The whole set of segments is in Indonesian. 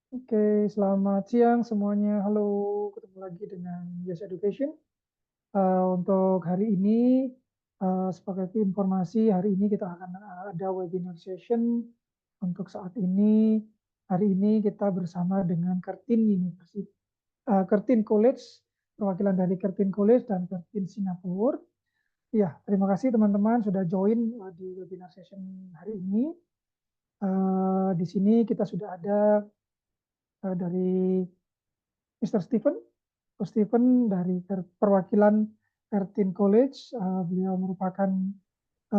Oke, selamat siang semuanya. Halo, ketemu lagi dengan Yes Education. Untuk hari ini, sebagai informasi, hari ini kita akan ada webinar session. Untuk saat ini, hari ini kita bersama dengan Curtin University, Curtin College, perwakilan dari Curtin College dan Curtin Singapura. Ya, terima kasih teman-teman sudah join di webinar session hari ini. Di sini kita sudah ada dari Mr. Stephen dari perwakilan Curtin College. Beliau merupakan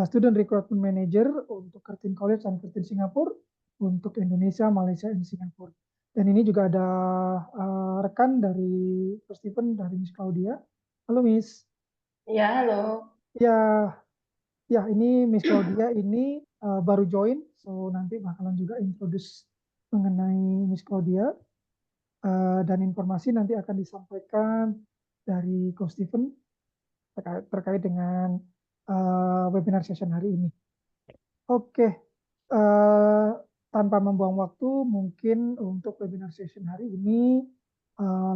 Student Recruitment Manager untuk Curtin College dan Curtin Singapura untuk Indonesia, Malaysia, dan Singapura. Dan ini juga ada rekan dari Mr. Stephen dari Miss Claudia. Halo Miss. Ya, halo. Ya, ya ini Miss Claudia ini baru join, so nanti bakalan juga introduce mengenai Miss Claudia. Dan informasi nanti akan disampaikan dari Coach Stephen terkait dengan webinar session hari ini. Oke, tanpa membuang waktu, mungkin untuk webinar session hari ini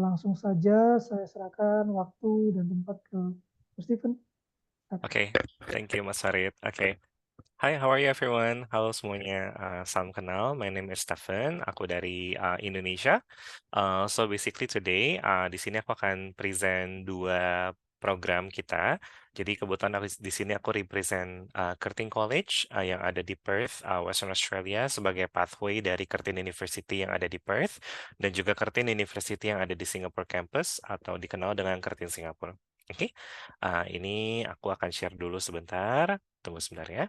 langsung saja saya serahkan waktu dan tempat ke Coach Stephen. Okay, thank you Mas Farid. Okay. Hi, how are you everyone? Halo semuanya, salam kenal. My name is Stephen. Aku dari Indonesia. So basically today di sini aku akan present dua program kita. Jadi kebetulan di sini aku represent Curtin College yang ada di Perth, Western Australia sebagai pathway dari Curtin University yang ada di Perth dan juga Curtin University yang ada di Singapore campus atau dikenal dengan Curtin Singapura. Oke, ini aku akan share dulu sebentar. Tunggu sebentar ya.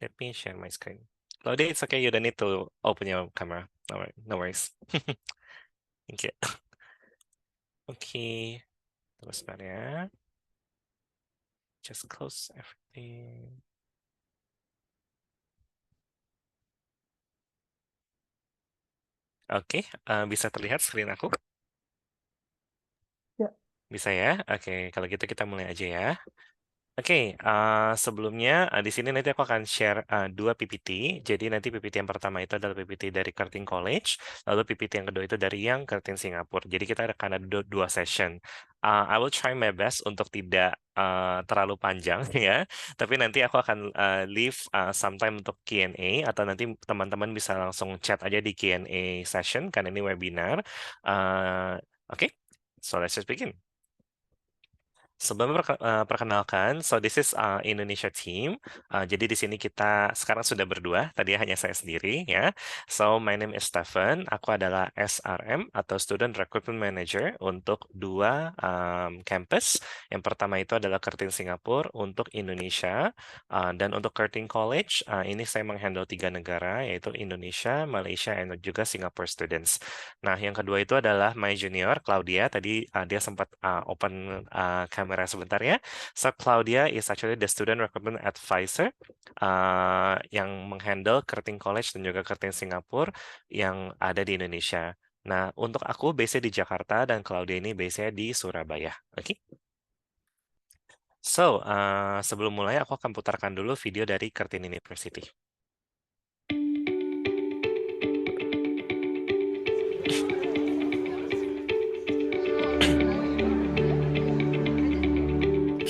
Let me share my screen. Claudia, it's okay. You don't need to open your camera. No worries. Thank you. Okay. Tunggu sebentar ya. Just close everything. Oke, bisa terlihat screen aku? Ya. Bisa ya? Oke, kalau gitu kita mulai aja ya. Oke, sebelumnya di sini nanti aku akan share dua PPT. Jadi nanti PPT yang pertama itu adalah PPT dari Curtin College, lalu PPT yang kedua itu dari yang Curtin Singapura. Jadi kita akan ada dua session. I will try my best untuk tidak terlalu panjang ya. Tapi nanti aku akan leave some time untuk Q&A atau nanti teman-teman bisa langsung chat aja di Q&A session karena ini webinar. Oke, so let's just begin. Sebelum perkenalkan, so this is Indonesia team. Jadi di sini kita sekarang sudah berdua, tadi hanya saya sendiri ya. So my name is Stephen, aku adalah SRM atau Student Recruitment Manager untuk dua campus. Yang pertama itu adalah Curtin Singapura untuk Indonesia dan untuk Curtin College ini saya menghandle 3 negara yaitu Indonesia, Malaysia, dan juga Singapore students. Nah yang kedua itu adalah my junior Claudia. Tadi dia sempat open kamera sebentar ya. So Claudia is actually the student recruitment advisor yang menghandle Curtin College dan juga Curtin Singapura yang ada di Indonesia. Nah, untuk aku base di Jakarta dan Claudia ini base di Surabaya. Oke. So, sebelum mulai aku akan putarkan dulu video dari Curtin University.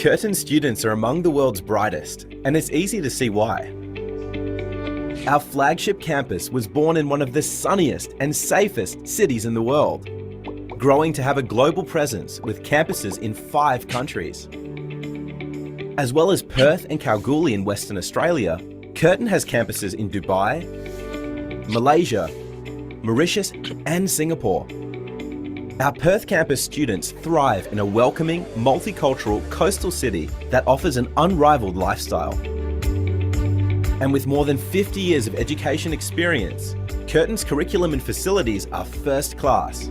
Curtin students are among the world's brightest, and it's easy to see why. Our flagship campus was born in one of the sunniest and safest cities in the world, growing to have a global presence with campuses in 5 countries. As well as Perth and Kalgoorlie in Western Australia, Curtin has campuses in Dubai, Malaysia, Mauritius, and Singapore. Our Perth campus students thrive in a welcoming, multicultural coastal city that offers an unrivaled lifestyle. And with more than 50 years of education experience, Curtin's curriculum and facilities are first class.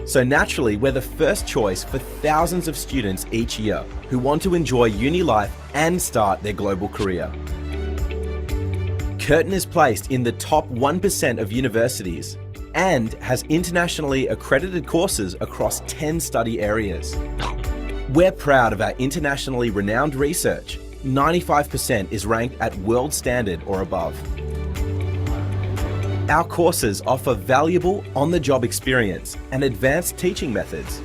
So naturally, we're the first choice for thousands of students each year who want to enjoy uni life and start their global career. Curtin is placed in the top 1% of universities and has internationally accredited courses across 10 study areas. We're proud of our internationally renowned research. 95% is ranked at world standard or above. Our courses offer valuable on-the-job experience and advanced teaching methods.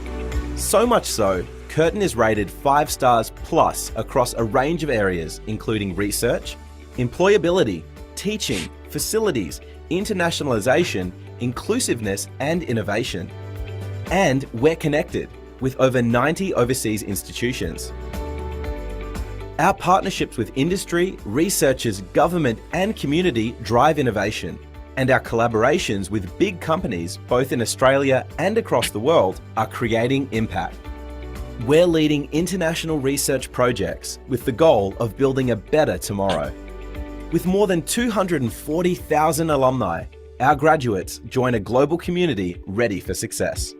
So much so, Curtin is rated 5 stars plus across a range of areas including research, employability, teaching, facilities, internationalization, inclusiveness and innovation. And we're connected with over 90 overseas institutions. Our partnerships with industry, researchers, government and community drive innovation, and our collaborations with big companies both in Australia and across the world are creating impact. We're leading international research projects with the goal of building a better tomorrow. With more than 240,000 alumni, our graduates join a global community ready for success.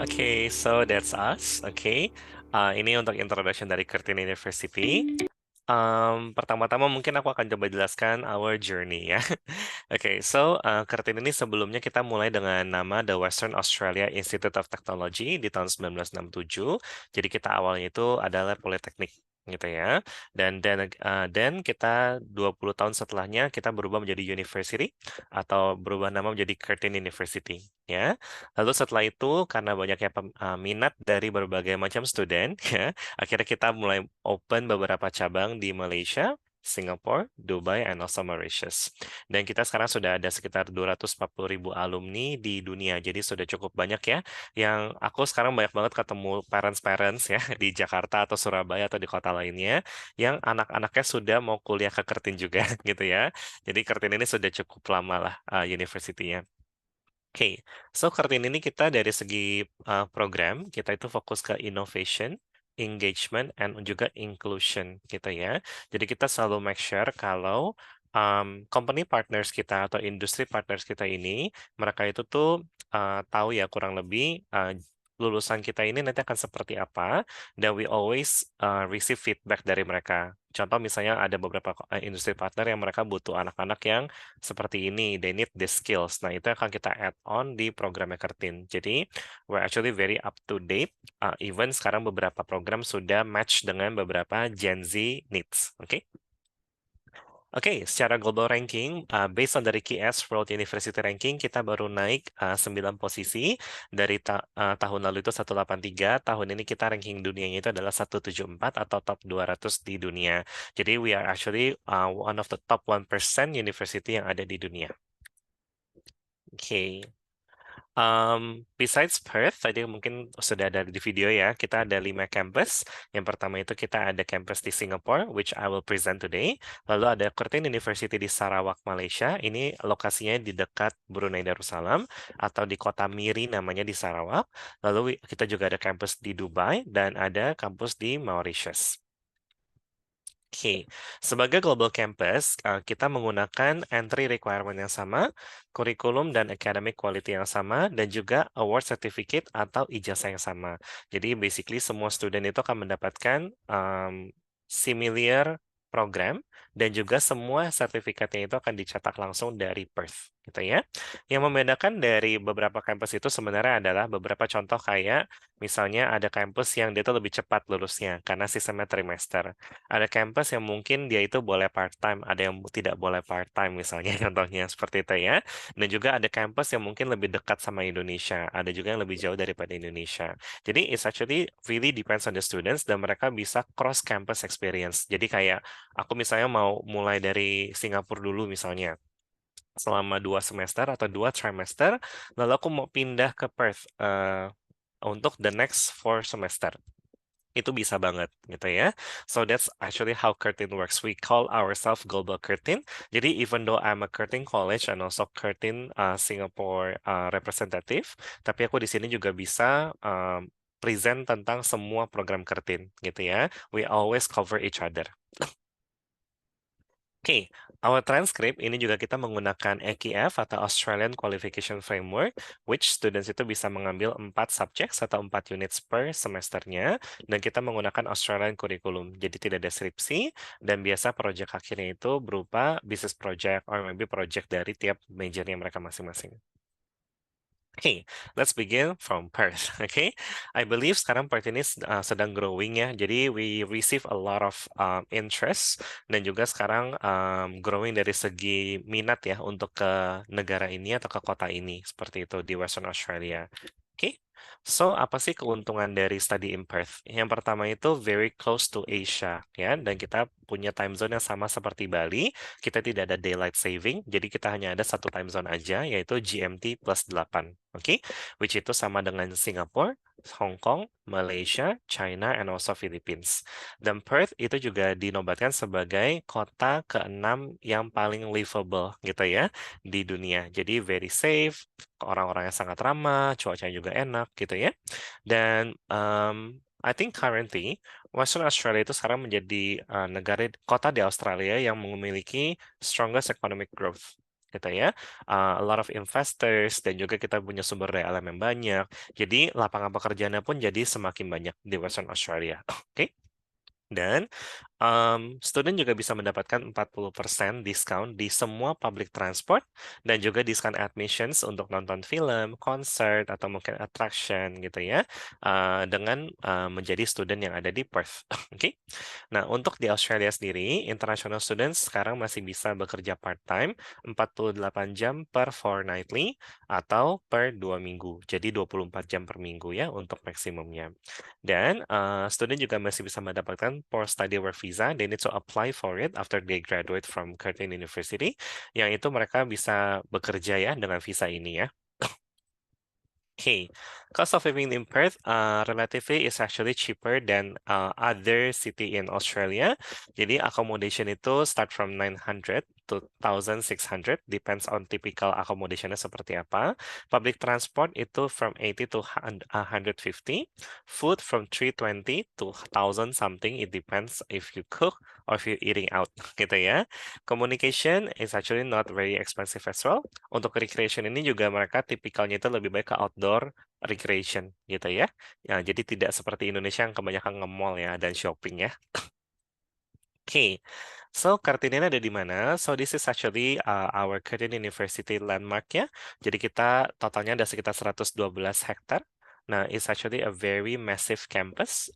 Okay, so that's us. Okay, ini untuk introduction dari Curtin University. Pertama-tama mungkin aku akan coba jelaskan our journey ya. Oke, so Curtin ini sebelumnya kita mulai dengan nama The Western Australia Institute of Technology di tahun 1967. Jadi kita awalnya itu adalah politeknik gitu ya. Dan kita 20 tahun setelahnya kita berubah menjadi university atau berubah nama menjadi Curtin University ya. Lalu setelah itu karena banyaknya minat dari berbagai macam student ya, akhirnya kita mulai open beberapa cabang di Malaysia, Singapore, Dubai, and also Mauritius. Dan kita sekarang sudah ada sekitar 240.000 alumni di dunia. Jadi sudah cukup banyak ya. Yang aku sekarang banyak banget ketemu parents-parents ya di Jakarta atau Surabaya atau di kota lainnya yang anak-anaknya sudah mau kuliah ke Curtin juga gitu ya. Jadi Curtin ini sudah cukup lama lah university-nya. Oke, so Curtin ini kita dari segi program, kita itu fokus ke innovation, engagement, and juga inclusion gitu ya. Jadi kita selalu make sure kalau company partners kita atau industry partners kita ini, mereka itu tuh tahu ya kurang lebih lulusan kita ini nanti akan seperti apa, dan we always receive feedback dari mereka. Contoh misalnya ada beberapa industri partner yang mereka butuh anak-anak yang seperti ini, they need these skills. Nah, itu akan kita add on di programnya Curtin. Jadi, we're actually very up to date. Even sekarang beberapa program sudah match dengan beberapa Gen Z needs. Oke? Oke, secara global ranking, based on dari QS World University Ranking, kita baru naik 9 posisi. Dari tahun lalu itu 183, tahun ini kita ranking dunianya itu adalah 174 atau top 200 di dunia. Jadi we are actually one of the top 1% university yang ada di dunia. Oke. Besides Perth, tadi mungkin sudah ada di video ya, kita ada 5 campus. Yang pertama itu kita ada campus di Singapore, which I will present today. Lalu ada Curtin University di Sarawak, Malaysia. Ini lokasinya di dekat Brunei Darussalam atau di kota Miri namanya di Sarawak. Lalu kita juga ada campus di Dubai dan ada kampus di Mauritius. Oke, sebagai global campus, kita menggunakan entry requirement yang sama, kurikulum dan academic quality yang sama, dan juga award certificate atau ijazah yang sama. Jadi basically semua student itu akan mendapatkan similar program, dan juga semua sertifikatnya itu akan dicetak langsung dari Perth, gitu ya. Yang membedakan dari beberapa kampus itu sebenarnya adalah beberapa contoh kayak misalnya ada kampus yang dia itu lebih cepat lulusnya karena sistemnya trimester. Ada kampus yang mungkin dia itu boleh part-time, ada yang tidak boleh part-time misalnya contohnya seperti itu ya. Dan juga ada kampus yang mungkin lebih dekat sama Indonesia, ada juga yang lebih jauh daripada Indonesia. Jadi it's actually really depends on the students dan mereka bisa cross campus experience. Jadi kayak aku misalnya mau mulai dari Singapura dulu misalnya selama 2 semester atau 2 trimester, lalu aku mau pindah ke Perth untuk the next 4 semester. Itu bisa banget gitu ya. So that's actually how Curtin works. We call ourselves Global Curtin. Jadi even though I'm a Curtin College and also Curtin Singapore representative, tapi aku di sini juga bisa present tentang semua program Curtin gitu ya. We always cover each other. Oke, our transcript ini juga kita menggunakan AQF atau Australian Qualification Framework, which students itu bisa mengambil 4 subjects atau 4 units per semesternya, dan kita menggunakan Australian Curriculum. Jadi tidak ada skripsi, dan biasa project akhirnya itu berupa business project or maybe project dari tiap majornya mereka masing-masing. Okay, let's begin from Perth. Okay, I believe sekarang Perth ini sedang growing ya. Jadi we receive a lot of interest dan juga sekarang growing dari segi minat ya untuk ke negara ini atau ke kota ini seperti itu di Western Australia. Okay, so apa sih keuntungan dari study in Perth? Yang pertama itu very close to Asia ya, dan kita punya time zone yang sama seperti Bali. Kita tidak ada daylight saving, jadi kita hanya ada satu time zone aja, yaitu GMT plus 8. Oke, which itu sama dengan Singapura, Hong Kong, Malaysia, China, and also Philippines. Dan Perth itu juga dinobatkan sebagai kota ke-6 yang paling livable gitu ya di dunia. Jadi very safe, orang-orangnya sangat ramah, cuacanya juga enak gitu ya. Dan I think currently Western Australia itu sekarang menjadi kota di Australia yang memiliki strongest economic growth gitu ya. A lot of investors dan juga kita punya sumber daya alam yang banyak. Jadi lapangan pekerjaannya pun jadi semakin banyak di Western Australia. Oke. Dan student juga bisa mendapatkan 40% diskon di semua public transport dan juga diskon admissions untuk nonton film, konser, atau mungkin attraction gitu ya, dengan menjadi student yang ada di Perth. Oke. Nah, untuk di Australia sendiri, international students sekarang masih bisa bekerja part-time 48 jam per fortnightly atau per 2 minggu. Jadi 24 jam per minggu ya untuk maksimumnya. Dan student juga masih bisa mendapatkan post-study work visa. They need to apply for it after they graduate from Curtin University. Yang itu mereka bisa bekerja ya dengan visa ini ya. Okay, cost of living in Perth relatively is actually cheaper than other city in Australia. Jadi accommodation itu start from 900 to 1,600, depends on typical accommodationnya seperti apa. Public transport itu from 80 to 150. Food from 320 to 1,000 something. It depends if you cook or if you're eating out gitu ya. Communication is actually not very expensive as well. Untuk recreation ini juga mereka tipikalnya itu lebih baik ke outdoor recreation gitu ya. Ya, jadi tidak seperti Indonesia yang kebanyakan nge-mall ya dan shopping ya. Okay, so Kartini ini ada di mana? So this is actually our Kartini University landmark ya. Jadi kita totalnya ada sekitar 112 hektar. Nah, it's actually a very massive campus.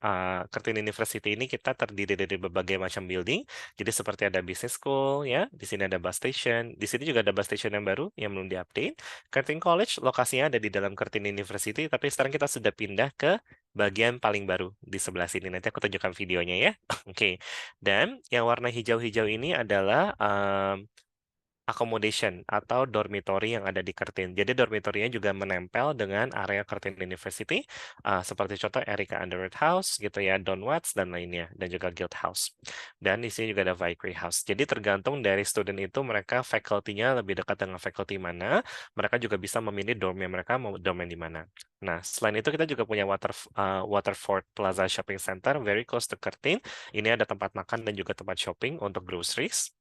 Kartini University ini kita terdiri dari berbagai macam building. Jadi seperti ada business school ya, di sini ada bus station. Di sini juga ada bus station yang baru yang belum diupdate. Kartini College lokasinya ada di dalam Kartini University, tapi sekarang kita sudah pindah ke bagian paling baru di sebelah sini. Nanti aku tunjukkan videonya ya. Oke. Dan yang warna hijau-hijau ini adalah accommodation atau dormitory yang ada di Curtin. Jadi dormitorinya juga menempel dengan area Curtin University, seperti contoh Erica Underwood House gitu ya, Don Watts dan lainnya, dan juga Guild House. Dan di sini juga ada Vickery House. Jadi tergantung dari student itu mereka faculty-nya lebih dekat dengan faculty mana, mereka juga bisa memilih dormnya mereka mau dorm di mana. Nah, selain itu kita juga punya Waterford Plaza Shopping Center, very close to Curtin. Ini ada tempat makan dan juga tempat shopping untuk groceries.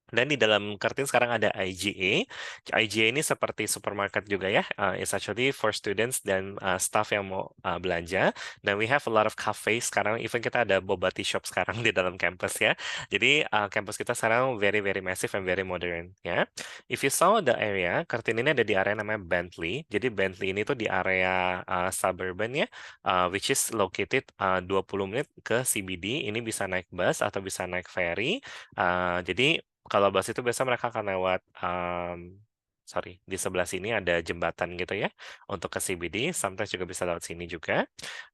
Dan di dalam Curtin sekarang ada IGA. IGA ini seperti supermarket juga ya. It's actually for students dan staff yang mau belanja. Dan we have a lot of cafe sekarang. Even kita ada boba tea shop sekarang di dalam campus ya. Jadi campus kita sekarang very very massive and very modern ya. If you saw the area, Curtin ini ada di area namanya Bentley. Jadi Bentley ini tuh di area suburban ya, which is located 20 menit ke CBD. Ini bisa naik bus atau bisa naik ferry. Jadi kalau bus itu biasa mereka akan lewat, di sebelah sini ada jembatan gitu ya, untuk ke CBD, sometimes juga bisa lewat sini juga.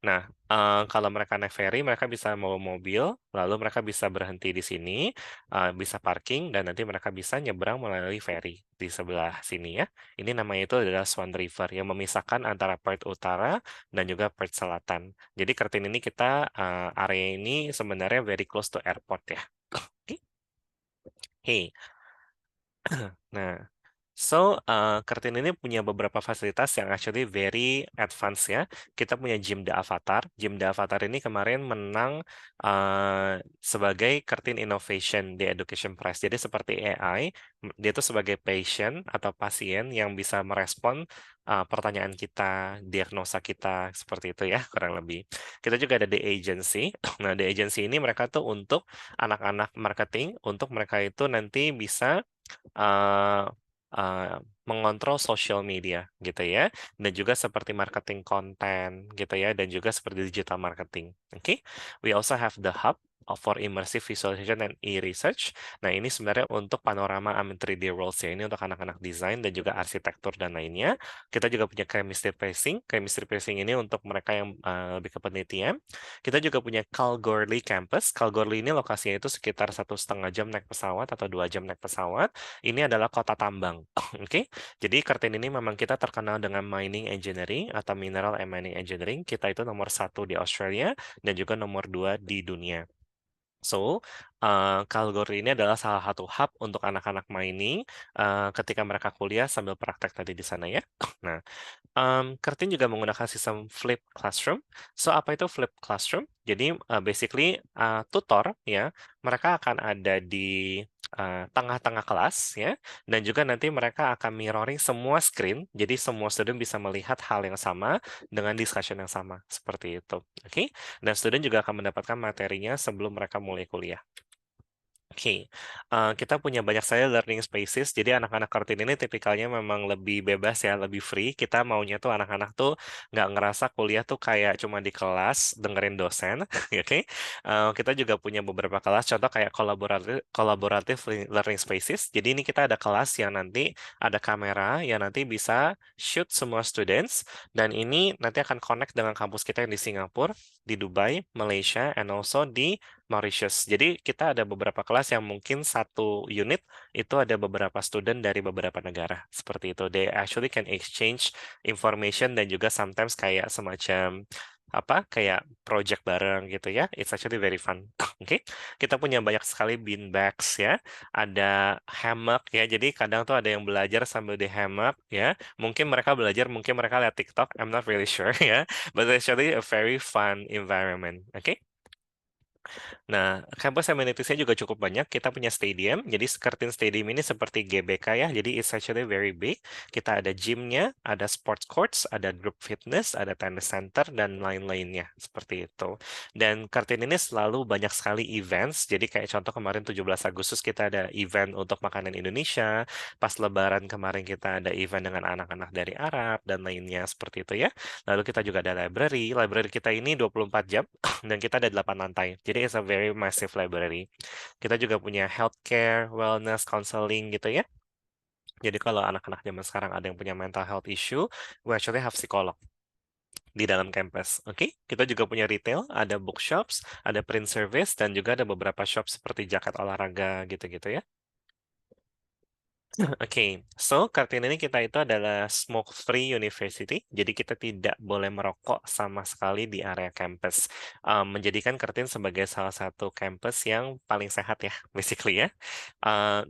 Nah, kalau mereka naik ferry, mereka bisa mau mobil, lalu mereka bisa berhenti di sini, bisa parking, dan nanti mereka bisa nyebrang melalui ferry di sebelah sini ya. Ini namanya itu adalah Swan River, yang memisahkan antara Perth Utara dan juga Perth Selatan. Jadi Curtin ini kita, area ini sebenarnya very close to airport ya. Oke. Hey, nah, so Curtin ini punya beberapa fasilitas yang actually very advanced ya. Kita punya Gym The Avatar. Gym The Avatar ini kemarin menang sebagai Curtin Innovation di Education Prize. Jadi seperti AI, dia itu sebagai patient atau pasien yang bisa merespon pertanyaan kita, diagnosa kita, seperti itu ya, kurang lebih. Kita juga ada The Agency. Nah, The Agency ini mereka tuh untuk anak-anak marketing, untuk mereka itu nanti bisa mengontrol social media gitu ya, dan juga seperti marketing konten gitu ya, dan juga seperti digital marketing. Oke, we also have the hub for immersive visualization and e-research. Nah, ini sebenarnya untuk panorama Amin 3D Worlds ya. Ini untuk anak-anak desain dan juga arsitektur dan lainnya. Kita juga punya chemistry tracing. Chemistry tracing ini untuk mereka yang lebih ke penelitian. Kita juga punya Kalgoorlie Campus. Kalgoorlie ini lokasinya itu sekitar 1,5 jam naik pesawat atau 2 jam naik pesawat. Ini adalah kota tambang. Oke, jadi Kartini ini memang kita terkenal dengan mining engineering atau mineral and mining engineering. Kita itu nomor 1 di Australia dan juga nomor 2 di dunia. So, Kalgoorlie ini adalah salah satu hub untuk anak-anak mining ketika mereka kuliah sambil praktek tadi di sana ya. Nah, Kartin juga menggunakan sistem flip classroom. So, apa itu flip classroom? Jadi, basically, tutor ya, mereka akan ada di tengah-tengah kelas ya, dan juga nanti mereka akan mirroring semua screen, jadi semua student bisa melihat hal yang sama dengan discussion yang sama, seperti itu. Oke, dan student juga akan mendapatkan materinya sebelum mereka mulai kuliah. Oke, kita punya banyak sekali learning spaces. Jadi anak-anak Kartini ini tipikalnya memang lebih bebas ya, lebih free. Kita maunya tuh anak-anak tuh nggak ngerasa kuliah tuh kayak cuma di kelas dengerin dosen. Oke, kita juga punya beberapa kelas. Contoh kayak collaborative learning spaces. Jadi ini kita ada kelas yang nanti ada kamera yang nanti bisa shoot semua students. Dan ini nanti akan connect dengan kampus kita yang di Singapura, di Dubai, Malaysia, and also di Mauritius. Jadi kita ada beberapa kelas yang mungkin satu unit itu ada beberapa student dari beberapa negara. Seperti itu. They actually can exchange information dan juga sometimes kayak semacam kayak project bareng gitu ya. It's actually very fun. Oke. Kita punya banyak sekali bean bags ya. Ada hammock ya. Jadi kadang tuh ada yang belajar sambil di hammock ya. Mungkin mereka belajar, mungkin mereka lihat TikTok. I'm not really sure ya. But it's actually a very fun environment. Oke. Nah, campus amenities-nya juga cukup banyak. Kita punya stadium. Jadi Kartin Stadium ini seperti GBK ya. Jadi it's actually very big. Kita ada gym-nya, ada sports courts, ada group fitness, ada tennis center, dan lain-lainnya. Seperti itu. Dan Kartin ini selalu banyak sekali events. Jadi kayak contoh kemarin 17 Agustus kita ada event untuk makanan Indonesia. Pas Lebaran kemarin kita ada event dengan anak-anak dari Arab, dan lainnya seperti itu ya. Lalu kita juga ada library. Library kita ini 24 jam. Dan kita ada 8 lantai. Jadi it's a very massive library. Kita juga punya healthcare, wellness, counseling gitu ya. Jadi kalau anak-anak zaman sekarang ada yang punya mental health issue, we actually have psikolog di dalam campus. Oke, kita juga punya retail, ada bookshops, ada print service, dan juga ada beberapa shop seperti jaket olahraga gitu-gitu ya. Oke, so Kartini ini kita itu adalah smoke-free university, jadi kita tidak boleh merokok sama sekali di area campus. Menjadikan Kartin sebagai salah satu campus yang paling sehat ya, basically ya.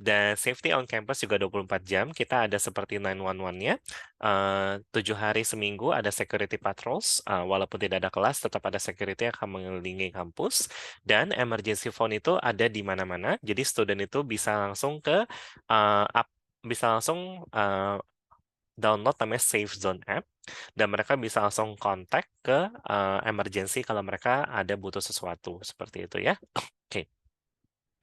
Dan safety on campus juga 24 jam, kita ada seperti 911-nya. 7 hari seminggu ada security patrols, walaupun tidak ada kelas, tetap ada security yang akan mengelilingi kampus. Dan emergency phone itu ada di mana-mana, jadi student itu bisa langsung download namanya Safe Zone app, dan mereka bisa langsung kontak ke emergency kalau mereka ada butuh sesuatu seperti itu ya. Oke.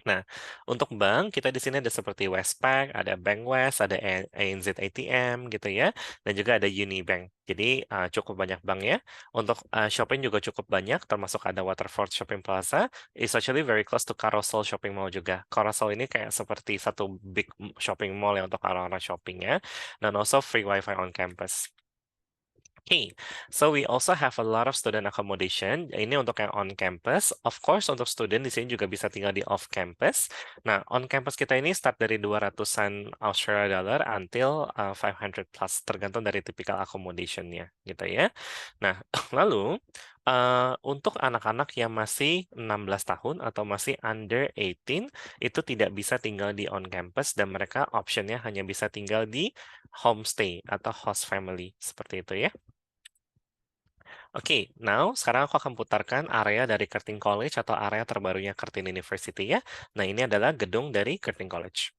Nah, untuk bank kita di sini ada seperti Westpac, ada Bank West, ada ANZ ATM gitu ya, dan juga ada Unibank. Jadi cukup banyak bank ya. Untuk shopping juga cukup banyak, termasuk ada Waterford Shopping Plaza. It's actually very close to Carousel Shopping Mall juga. Carousel ini kayak seperti satu big shopping mall ya untuk orang-orang shopping ya. Dan also free wifi on campus. Okay, so we also have a lot of student accommodation. Ini untuk yang on campus. Of course, untuk student di sini juga bisa tinggal di off campus. Nah, on campus kita ini start dari 200-an Australia dollar until 500 plus, tergantung dari typical accommodation-nya, gitu ya. Nah, lalu untuk anak-anak yang masih 16 tahun atau masih under 18, itu tidak bisa tinggal di on campus dan mereka optionnya hanya bisa tinggal di homestay atau host family, seperti itu ya. Oke, now sekarang aku akan putarkan area dari Curtin College atau area terbarunya Curtin University ya. Nah, ini adalah gedung dari Curtin College.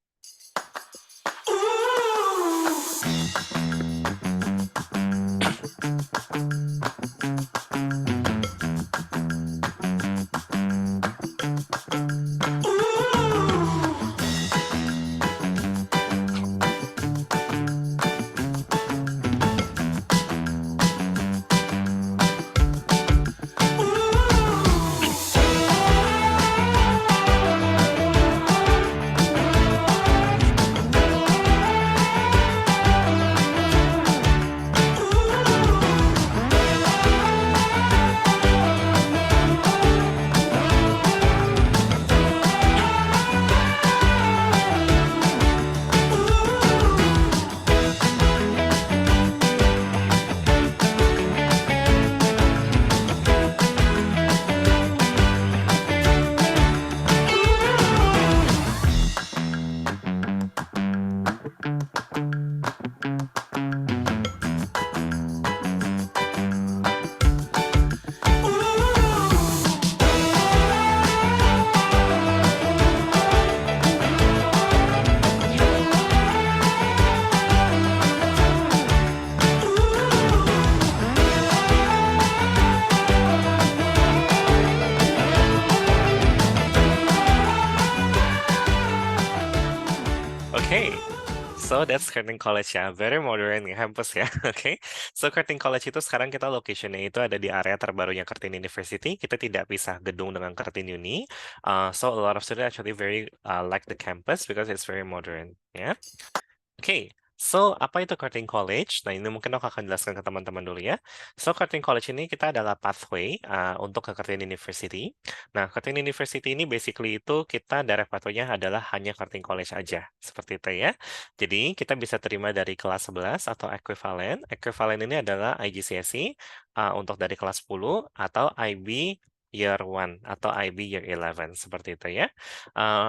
Okay, so that's Curtin College ya, very modern campus ya. Okay, so Curtin College itu sekarang kita location-nya itu ada di area terbarunya Curtin University. Kita tidak pisah gedung dengan Curtin Uni. So a lot of students actually very like the campus because it's very modern ya. Oke, so apa itu Curtin College? Nah, ini mungkin aku akan jelaskan ke teman-teman dulu ya. So, Curtin College ini kita adalah pathway untuk ke Curtin University. Nah, Curtin University ini basically itu kita direct pathway-nya adalah hanya Curtin College aja, seperti itu ya. Jadi, kita bisa terima dari kelas 11 atau equivalent. Equivalent ini adalah IGCSE untuk dari kelas 10 atau IB Year 1 atau IB Year 11 seperti itu ya.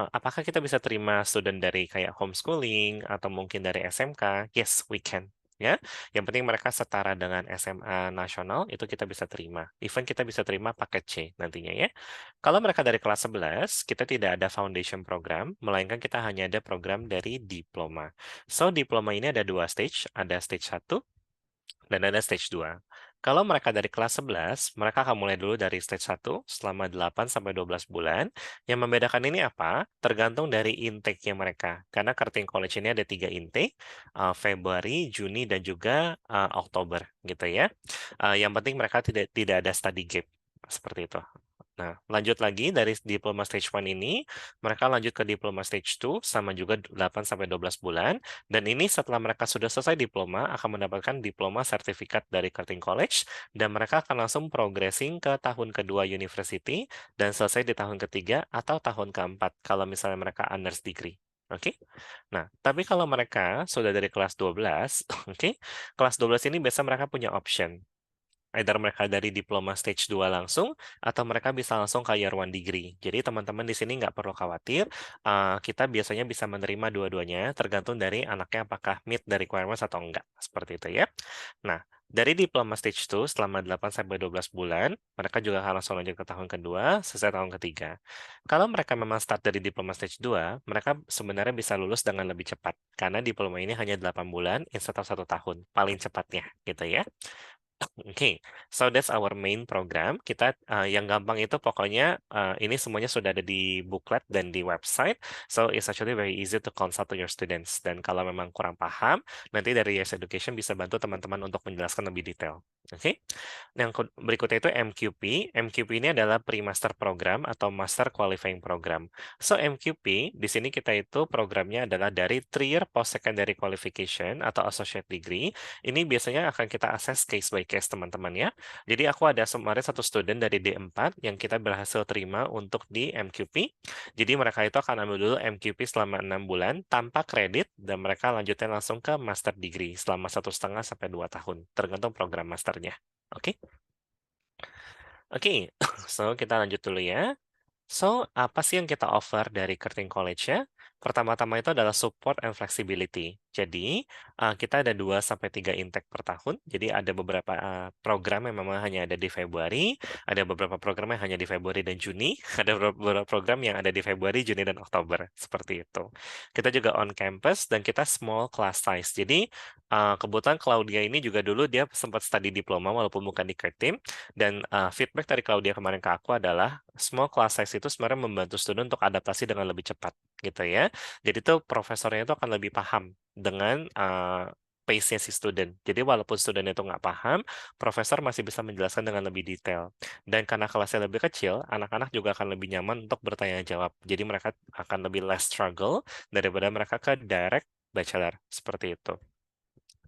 Apakah kita bisa terima student dari kayak homeschooling atau mungkin dari SMK? Yes, we can. Ya, yang penting mereka setara dengan SMA nasional itu kita bisa terima. Even kita bisa terima paket C nantinya ya. Kalau mereka dari kelas 11, kita tidak ada foundation program, melainkan kita hanya ada program dari diploma. So, diploma ini ada 2 stage, ada stage 1 dan ada stage 2. Kalau mereka dari kelas 11, mereka akan mulai dulu dari stage 1 selama 8 sampai 12 bulan. Yang membedakan ini apa? Tergantung dari intake-nya mereka. Karena Curtin College ini ada 3 intake, Februari, Juni, dan juga Oktober gitu ya. Yang penting mereka tidak ada study gap seperti itu. Nah, lanjut lagi dari diploma stage 1 ini, mereka lanjut ke diploma stage 2 sama juga 8 sampai 12 bulan. Dan ini setelah mereka sudah selesai diploma, akan mendapatkan diploma sertifikat dari Curtin College, dan mereka akan langsung progressing ke tahun kedua university, dan selesai di tahun ketiga atau tahun keempat, kalau misalnya mereka honors degree. Oke? Nah, tapi kalau mereka sudah dari kelas 12, oke, kelas 12 ini biasa mereka punya option. Either mereka dari diploma stage 2 langsung, atau mereka bisa langsung ke year 1 degree. Jadi teman-teman di sini nggak perlu khawatir, kita biasanya bisa menerima dua-duanya, tergantung dari anaknya apakah meet the requirements atau enggak. Seperti itu ya. Nah, dari diploma stage 2 selama 8-12 bulan, mereka juga akan langsung lanjut ke tahun kedua, selesai tahun ketiga. Kalau mereka memang start dari diploma stage 2, mereka sebenarnya bisa lulus dengan lebih cepat, karena diploma ini hanya 8 bulan, instead of 1 tahun, paling cepatnya, gitu ya. Oke, so that's our main program. Kita yang gampang itu pokoknya ini semuanya sudah ada di booklet dan di website. So it's actually very easy to consult to your students. Dan kalau memang kurang paham, nanti dari Yes Education bisa bantu teman-teman untuk menjelaskan lebih detail. Oke, yang berikutnya itu MQP. MQP ini adalah pre-master program atau master qualifying program. So MQP di sini kita itu programnya adalah dari 3-year post-secondary qualification atau associate degree. Ini biasanya akan kita akses case by case teman-teman ya. Jadi aku ada kemarin satu student dari D4 yang kita berhasil terima untuk di MQP. Jadi mereka itu akan ambil dulu MQP selama 6 bulan tanpa kredit dan mereka lanjutnya langsung ke master degree selama 1,5 sampai 2 tahun. Tergantung program masternya. Oke? Oke, so kita lanjut dulu ya. So, apa sih yang kita offer dari Curtin College ya? Pertama-tama itu adalah support and flexibility. Jadi, kita ada 2-3 intake per tahun. Jadi, ada beberapa program yang memang hanya ada di Februari, ada beberapa program yang hanya di Februari dan Juni, ada beberapa program yang ada di Februari, Juni, dan Oktober. Seperti itu. Kita juga on campus dan kita small class size. Jadi, kebetulan Claudia ini juga dulu dia sempat study diploma walaupun bukan di Curtin. Dan feedback dari Claudia kemarin ke aku adalah small class size itu sebenarnya membantu student untuk adaptasi dengan lebih cepat gitu ya. Jadi tuh profesornya itu akan lebih paham dengan pace-nya si student. Jadi walaupun student itu nggak paham, profesor masih bisa menjelaskan dengan lebih detail. Dan karena kelasnya lebih kecil, anak-anak juga akan lebih nyaman untuk bertanya jawab. Jadi mereka akan lebih less struggle daripada mereka ke direct bachelor. Seperti itu.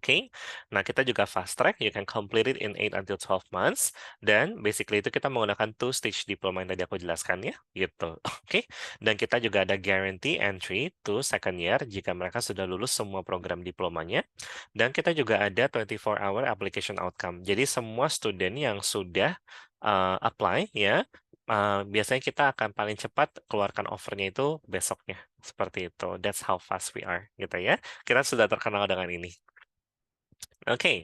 Oke, nah kita juga fast track, you can complete it in 8-12 months, dan basically itu kita menggunakan 2-stage diploma yang tadi aku jelaskan ya, gitu. Oke, dan kita juga ada guarantee entry to second year jika mereka sudah lulus semua program diplomanya, dan kita juga ada 24-hour application outcome. Jadi semua student yang sudah apply ya, biasanya kita akan paling cepat keluarkan offernya itu besoknya, seperti itu. That's how fast we are, gitu ya. Kita sudah terkenal dengan ini. Okay,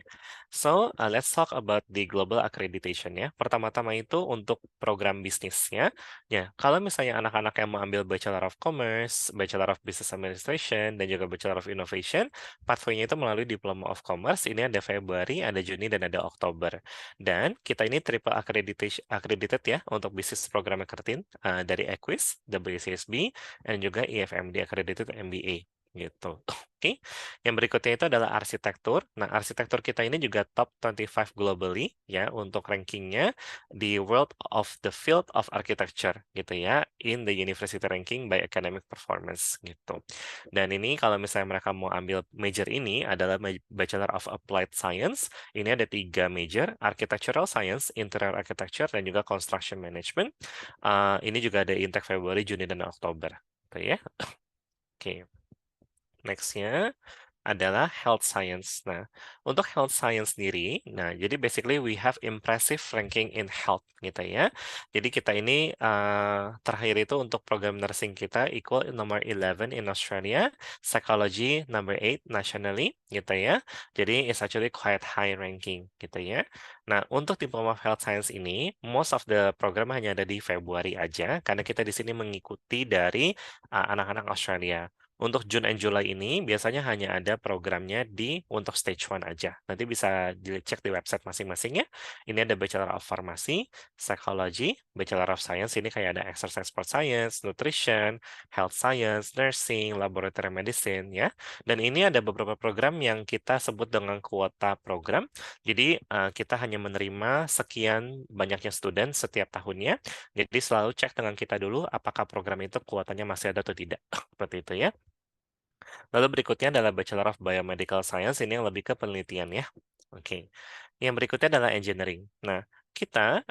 so let's talk about the global accreditation ya. Pertama-tama itu untuk program bisnisnya. Ya, kalau misalnya anak-anak yang mau ambil Bachelor of Commerce, Bachelor of Business Administration, dan juga Bachelor of Innovation, pathway-nya itu melalui Diploma of Commerce. Ini ada Februari, ada Juni, dan ada Oktober. Dan kita ini triple accredited ya untuk bisnis program Curtin dari Equis, WCSB, dan juga EFMD accredited MBA. gitu. Oke. Yang berikutnya itu adalah arsitektur. Nah, arsitektur kita ini juga top 25 globally ya untuk rankingnya di World of the Field of Architecture gitu ya, in the University Ranking by Academic Performance gitu. Dan ini kalau misalnya mereka mau ambil major ini adalah Bachelor of Applied Science. Ini ada 3 major, Architectural Science, Interior Architecture, dan juga Construction Management. Ini juga ada intake Februari, Juni, dan Oktober. Gitu ya. Oke. Next-nya adalah health science. Nah, untuk health science sendiri, nah jadi basically we have impressive ranking in health gitu ya. Jadi kita ini terakhir itu untuk program nursing kita equal nomor 11 in Australia, psychology number 8 nationally gitu ya. Jadi it's actually quite high ranking gitu ya. Nah, untuk diploma of health science ini, most of the program hanya ada di Februari aja karena kita di sini mengikuti dari anak-anak Australia. Untuk June and July ini biasanya hanya ada programnya untuk stage 1 aja. Nanti bisa dicek di website masing-masing ya. Ini ada Bachelor of Pharmacy, Psychology, Bachelor of Science, ini kayak ada Exercise Sport Science, Nutrition, Health Science, Nursing, Laboratory Medicine ya. Dan ini ada beberapa program yang kita sebut dengan kuota program. Jadi kita hanya menerima sekian banyaknya student setiap tahunnya. Jadi selalu cek dengan kita dulu apakah program itu kuotanya masih ada atau tidak. Seperti itu ya. Lalu berikutnya adalah Bachelor of Biomedical Science, ini yang lebih ke penelitian ya. Oke. Yang berikutnya adalah engineering. Nah, kita,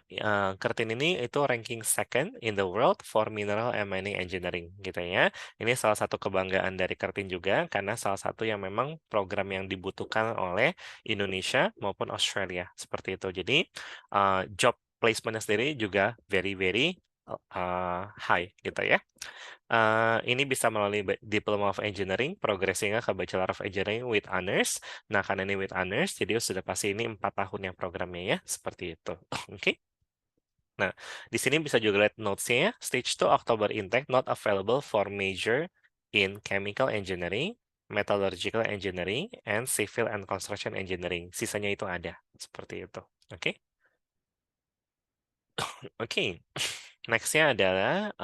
Curtin ini itu ranking second in the world for mineral and mining engineering gitu ya. Ini salah satu kebanggaan dari Curtin juga karena salah satu yang memang program yang dibutuhkan oleh Indonesia maupun Australia seperti itu. Jadi job placement sendiri juga very high gitu ya. Ini bisa melalui Diploma of Engineering, progressingnya ke Bachelor of Engineering with Honors. Nah, karena ini with Honors, jadi sudah pasti ini 4 tahun yang programnya ya, seperti itu. Oke. Nah, di sini bisa juga lihat notes-nya ya. Stage 2 October intake, not available for major in Chemical Engineering, Metallurgical Engineering, and Civil and Construction Engineering. Sisanya itu ada, seperti itu. Oke. Oke. Next-nya adalah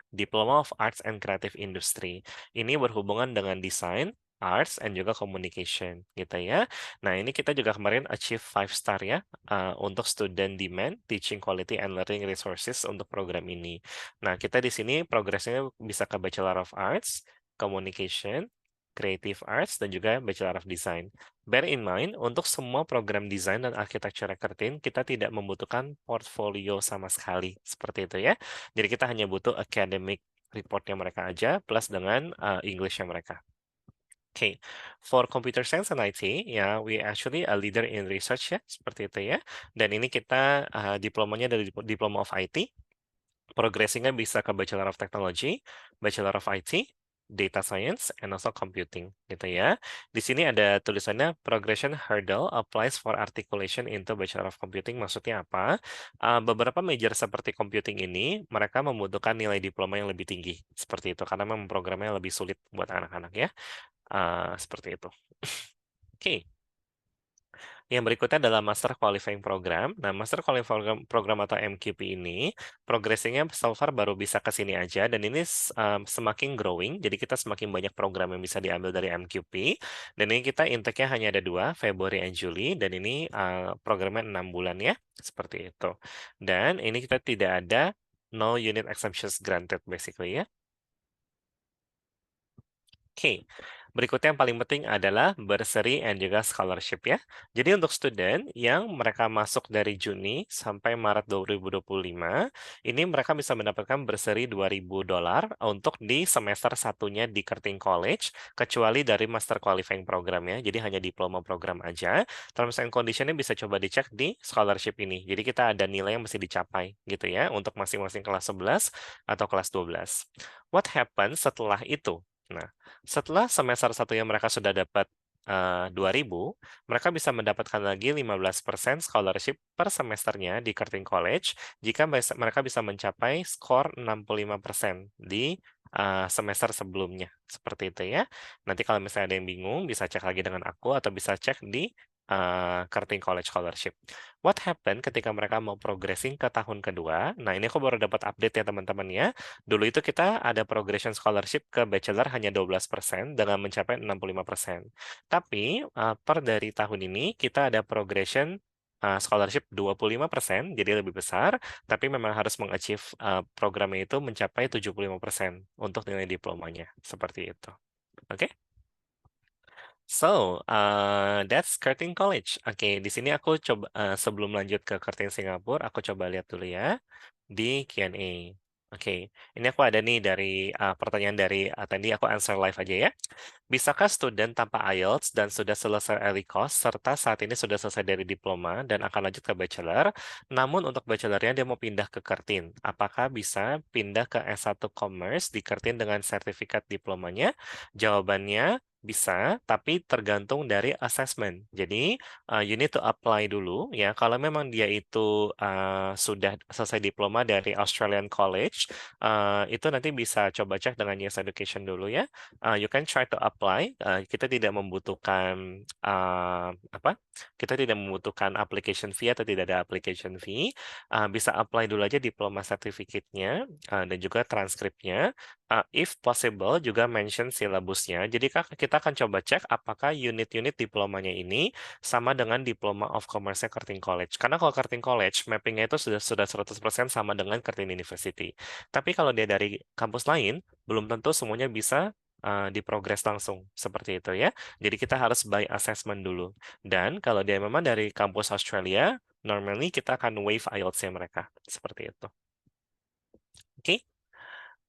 Diploma of Arts and Creative Industry. Ini berhubungan dengan desain, arts, and juga communication gitu ya. Nah, ini kita juga kemarin achieve 5 star ya untuk student demand, teaching quality, and learning resources untuk program ini. Nah, kita di sini progresnya bisa ke Bachelor of Arts, Communication, Creative Arts, dan juga Bachelor of Design. Bear in mind, untuk semua program desain dan arsitektur Curtin, kita tidak membutuhkan portfolio sama sekali. Seperti itu ya. Jadi kita hanya butuh academic reportnya mereka aja, plus dengan English-nya mereka. Okay, for computer science and IT, ya, we actually a leader in research ya, seperti itu ya. Dan ini kita diplomanya dari Diploma of IT, progressingnya bisa ke Bachelor of Technology, Bachelor of IT, Data Science, and also Computing, gitu ya. Di sini ada tulisannya Progression Hurdle applies for articulation into Bachelor of Computing. Maksudnya apa? Beberapa major seperti computing ini, mereka membutuhkan nilai diploma yang lebih tinggi. Seperti itu, karena memang programnya lebih sulit buat anak-anak ya. Seperti itu. Oke. Yang berikutnya adalah Master Qualifying Program. Nah, Master Qualifying Program atau MQP ini, progressingnya so far baru bisa ke sini aja, dan ini semakin growing, jadi kita semakin banyak program yang bisa diambil dari MQP, dan ini kita intake-nya hanya ada 2, Februari dan Juli, dan ini programnya 6 bulan ya, seperti itu. Dan ini kita tidak ada no unit exemptions granted basically ya. Oke, berikutnya yang paling penting adalah bursary and juga scholarship ya. Jadi untuk student yang mereka masuk dari Juni sampai Maret 2025, ini mereka bisa mendapatkan bursary $2.000 untuk di semester satunya di Curtin College, kecuali dari Master Qualifying Program ya. Jadi hanya diploma program aja. Terms and condition-nya bisa coba dicek di scholarship ini. Jadi kita ada nilai yang mesti dicapai gitu ya, untuk masing-masing kelas 11 atau kelas 12. What happens setelah itu? Nah, setelah semester satunya mereka sudah dapat 2.000, mereka bisa mendapatkan lagi 15% scholarship per semesternya di Curtin College jika mereka bisa mencapai skor 65% di semester sebelumnya. Seperti itu ya. Nanti kalau misalnya ada yang bingung, bisa cek lagi dengan aku atau bisa cek di Curtin College Scholarship. What happened ketika mereka mau progressing ke tahun kedua? Nah, ini aku baru dapat update ya teman-teman ya. Dulu itu kita ada progression scholarship ke bachelor hanya 12% dengan mencapai 65%. Tapi per dari tahun ini kita ada progression scholarship 25%, jadi lebih besar, tapi memang harus mengachieve programnya itu mencapai 75% untuk nilai diplomanya. Seperti itu. Oke? So, that's Curtin College. Oke, di sini aku coba sebelum lanjut ke Curtin Singapura, aku coba lihat dulu ya di Q&A. Oke, ini aku ada nih dari pertanyaan dari tadi aku answer live aja ya. Bisakah student tanpa IELTS dan sudah selesai early course serta saat ini sudah selesai dari diploma dan akan lanjut ke bachelor, namun untuk bachelornya dia mau pindah ke Curtin. Apakah bisa pindah ke S1 Commerce di Curtin dengan sertifikat diplomanya? Jawabannya bisa, tapi tergantung dari assessment. Jadi, you need to apply dulu ya. Kalau memang dia itu sudah selesai diploma dari Australian College, itu nanti bisa coba cek dengan Yes Education dulu ya. You can try to apply. Kita tidak membutuhkan apa? Kita tidak membutuhkan application fee atau tidak ada application fee. Bisa apply dulu aja diploma certificate-nya dan juga transkripnya. If possible juga mention silabusnya. Jadi kita akan coba cek apakah unit-unit diplomanya ini sama dengan diploma of commerce Curtin College. Karena kalau Curtin College mappingnya itu sudah 100% sama dengan Curtin University. Tapi kalau dia dari kampus lain, belum tentu semuanya bisa diprogres langsung seperti itu ya. Jadi kita harus by assessment dulu. Dan kalau dia memang dari kampus Australia, normally kita akan waive IELTS-nya mereka seperti itu. Oke.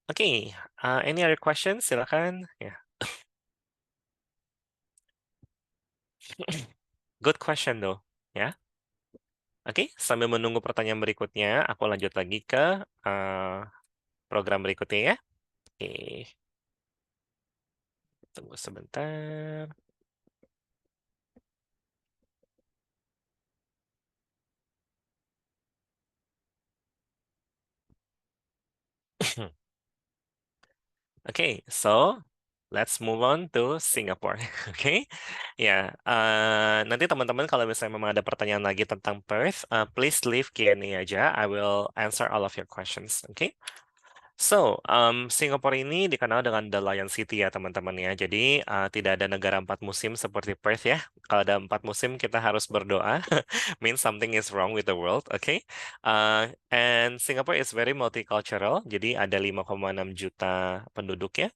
Oke, any other questions? Silakan. Ya. Good question though, ya. Oke, sambil menunggu pertanyaan berikutnya, aku lanjut lagi ke program berikutnya ya. Oke. Tunggu sebentar. Okay, so let's move on to Singapore. Okay, ya. Nanti teman-teman kalau misalnya memang ada pertanyaan lagi tentang Perth, please leave Q&A aja. I will answer all of your questions. Okay. So, Singapura ini dikenal dengan The Lion City ya teman-teman ya. Jadi tidak ada negara 4 musim seperti Perth ya. Kalau ada 4 musim kita harus berdoa. Means something is wrong with the world, okay? And Singapore is very multicultural. Jadi ada 5,6 juta penduduk ya.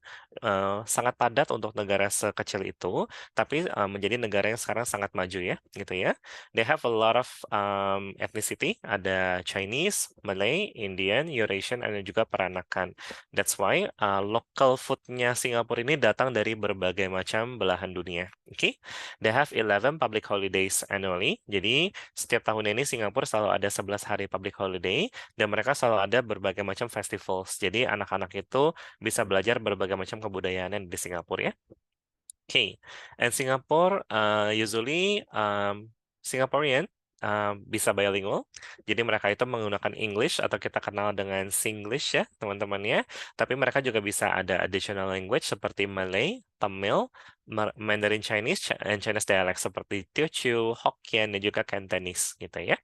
Sangat padat untuk negara sekecil itu, tapi menjadi negara yang sekarang sangat maju ya, gitu ya. They have a lot of ethnicity. Ada Chinese, Malay, Indian, Eurasian, dan juga Peranakan. That's why local food-nya Singapura ini datang dari berbagai macam belahan dunia. Okay? They have 11 public holidays annually. Jadi setiap tahun ini Singapura selalu ada 11 hari public holiday dan mereka selalu ada berbagai macam festivals. Jadi anak-anak itu bisa belajar berbagai macam kebudayaan di Singapura ya. Okay, and Singapore usually Singaporean bisa bilingual, jadi mereka itu menggunakan English atau kita kenal dengan Singlish ya teman-teman ya. Tapi mereka juga bisa ada additional language seperti Malay, Tamil, Mandarin Chinese, and Chinese dialect seperti Teochew, Hokkien, dan juga Cantonese gitu ya.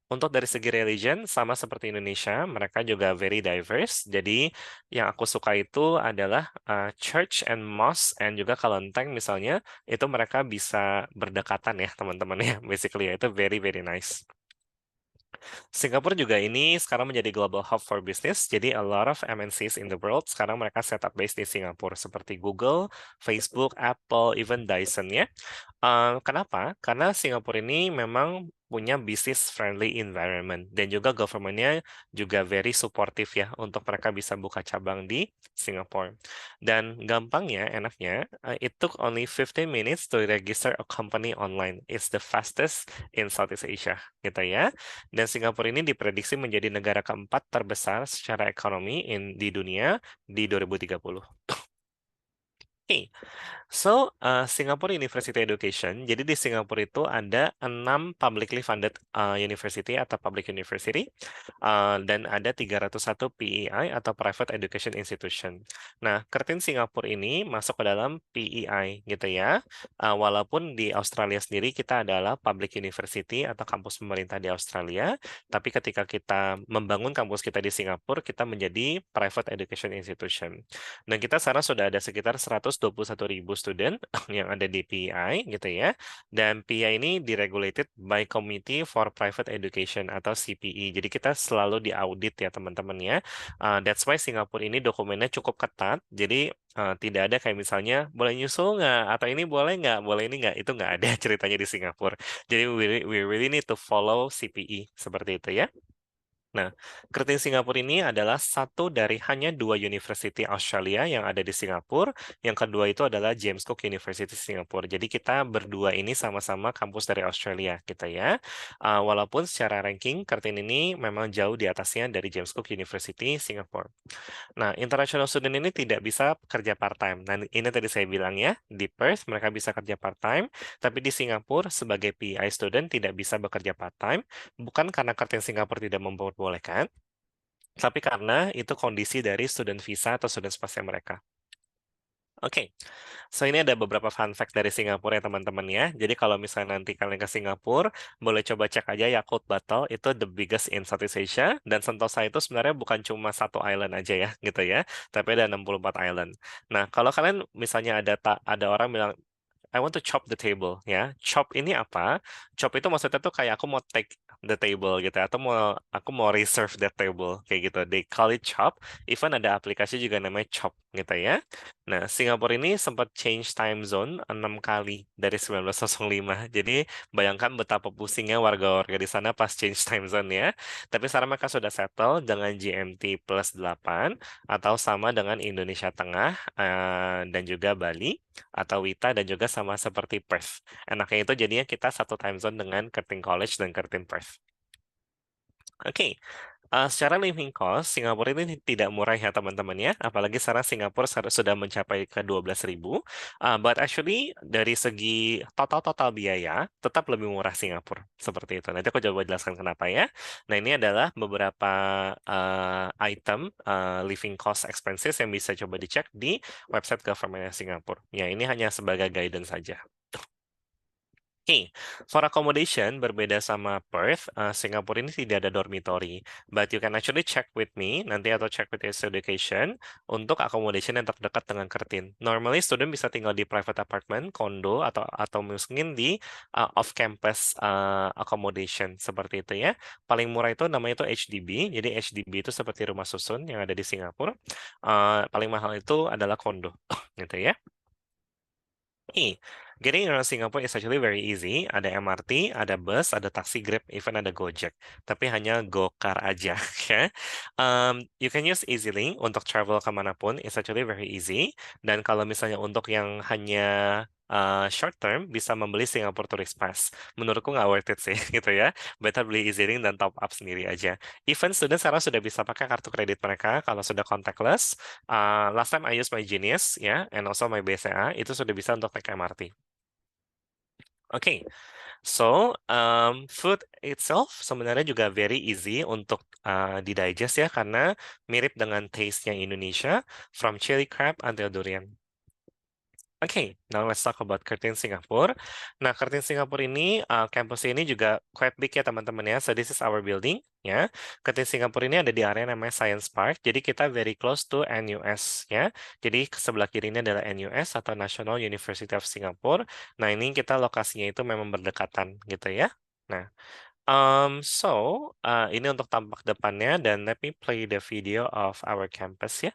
Untuk dari segi religion, sama seperti Indonesia, mereka juga very diverse. Jadi yang aku suka itu adalah church and mosque, and juga kelenteng misalnya, itu mereka bisa berdekatan ya teman-teman ya. Basically ya, itu very, very nice. Singapura juga ini sekarang menjadi global hub for business. Jadi a lot of MNCs in the world sekarang mereka set up base di Singapura seperti Google, Facebook, Apple, even Dyson ya. Kenapa? Karena Singapura ini memang punya business friendly environment dan juga government-nya juga very supportive ya untuk mereka bisa buka cabang di Singapura. Dan gampangnya, enaknya, it took only 15 minutes to register a company online. It's the fastest in Southeast Asia, gitu ya. Dan Singapura ini diprediksi menjadi negara keempat terbesar secara ekonomi di dunia di 2030. Oke, so Singapore University Education. Jadi di Singapura itu ada 6 publicly funded university atau public university dan ada 301 PEI atau private education institution. Nah, Curtin Singapura ini masuk ke dalam PEI gitu ya. Walaupun di Australia sendiri kita adalah public university atau kampus pemerintah di Australia, tapi ketika kita membangun kampus kita di Singapura, kita menjadi private education institution. Dan kita sekarang sudah ada sekitar 121.000 student yang ada di PEI gitu ya. Dan PEI ini diregulated by Committee for Private Education atau CPE. Jadi kita selalu diaudit ya teman-teman ya. That's why Singapura ini dokumennya cukup ketat. Jadi tidak ada kayak misalnya boleh nyusul nggak atau ini boleh nggak, boleh ini nggak, itu nggak ada ceritanya di Singapura. Jadi we really need to follow CPE seperti itu ya. Nah, Curtin Singapura ini adalah satu dari hanya 2 university Australia yang ada di Singapura. Yang kedua itu adalah James Cook University Singapura. Jadi kita berdua ini sama-sama kampus dari Australia gitu ya. Walaupun secara ranking Curtin ini memang jauh di atasnya dari James Cook University Singapura. Nah, international student ini tidak bisa kerja part-time. Nah, ini tadi saya bilang ya, di Perth mereka bisa kerja part-time, tapi di Singapura sebagai PEI student tidak bisa bekerja part-time, bukan karena Curtin Singapura tidak memperbolehkan, tapi karena itu kondisi dari student visa atau student pass mereka. Oke, so ini ada beberapa fun fact dari Singapura ya teman-teman ya. Jadi kalau misalnya nanti kalian ke Singapura, boleh coba cek aja Yakult Bottle, itu the biggest in Southeast Asia. Dan Sentosa itu sebenarnya bukan cuma satu island aja ya, gitu ya. Tapi ada 64 island. Nah, kalau kalian misalnya ada orang bilang, I want to chop the table ya. Chop ini apa? Chop itu maksudnya tuh kayak aku mau take the table gitu atau aku mau reserve that table kayak gitu. They call it chop. Even ada aplikasi juga namanya chop gitu ya. Nah, Singapura ini sempat change time zone 6 kali dari 1905. Jadi bayangkan betapa pusingnya warga-warga di sana pas change time zone ya. Tapi sekarang mereka sudah settle dengan GMT plus 8 atau sama dengan Indonesia Tengah dan juga Bali atau Wita dan juga sama seperti Perth. Enaknya itu jadinya kita satu time zone dengan Curtin College dan Curtin Perth. Oke. Secara living cost, Singapura ini tidak murah ya teman-teman ya. Apalagi sekarang Singapura sudah mencapai ke 12.000. But actually dari segi total biaya, tetap lebih murah Singapura. Seperti itu. Nanti aku coba jelaskan kenapa ya. Nah ini adalah beberapa item living cost expenses yang bisa coba dicek di website government Singapura. Ya ini hanya sebagai guidance saja. Oke, for accommodation berbeda sama Perth, Singapura ini tidak ada dormitory, but you can actually check with me nanti atau check with Yes Education untuk accommodation yang terdekat dengan Curtin. Normally student bisa tinggal di private apartment, kondo atau mungkin di off-campus accommodation seperti itu ya. Paling murah itu namanya itu HDB, jadi HDB itu seperti rumah susun yang ada di Singapura. Paling mahal itu adalah kondo, gitu ya. Getting around Singapore is actually very easy. Ada MRT, ada bus, ada taxi Grab, even ada Gojek. Tapi hanya GoCar aja, ya. You can use EasyLink untuk travel kemanapun. It's actually very easy. Dan kalau misalnya untuk yang hanya short term, bisa membeli Singapore Tourist Pass. Menurutku nggak worth it sih, gitu ya. Better beli EasyLink dan top up sendiri aja. Even student sekarang sudah bisa pakai kartu kredit mereka kalau sudah contactless. Last time I use my Genius, ya, and also my BCA, itu sudah bisa untuk naik MRT. Oke, so food itself sebenarnya juga very easy untuk didigest ya, karena mirip dengan taste-nya Indonesia, from chili crab until durian. Oke, now let's talk about Curtin Singapore. Nah, Curtin Singapore ini, campus ini juga quite big ya teman-teman ya. So this is our building ya. Curtin Singapore ini ada di area namanya Science Park. Jadi kita very close to NUS ya. Jadi sebelah kiri ini adalah NUS atau National University of Singapore. Nah, ini kita lokasinya itu memang berdekatan gitu ya. Nah, ini untuk tampak depannya dan let me play the video of our campus ya.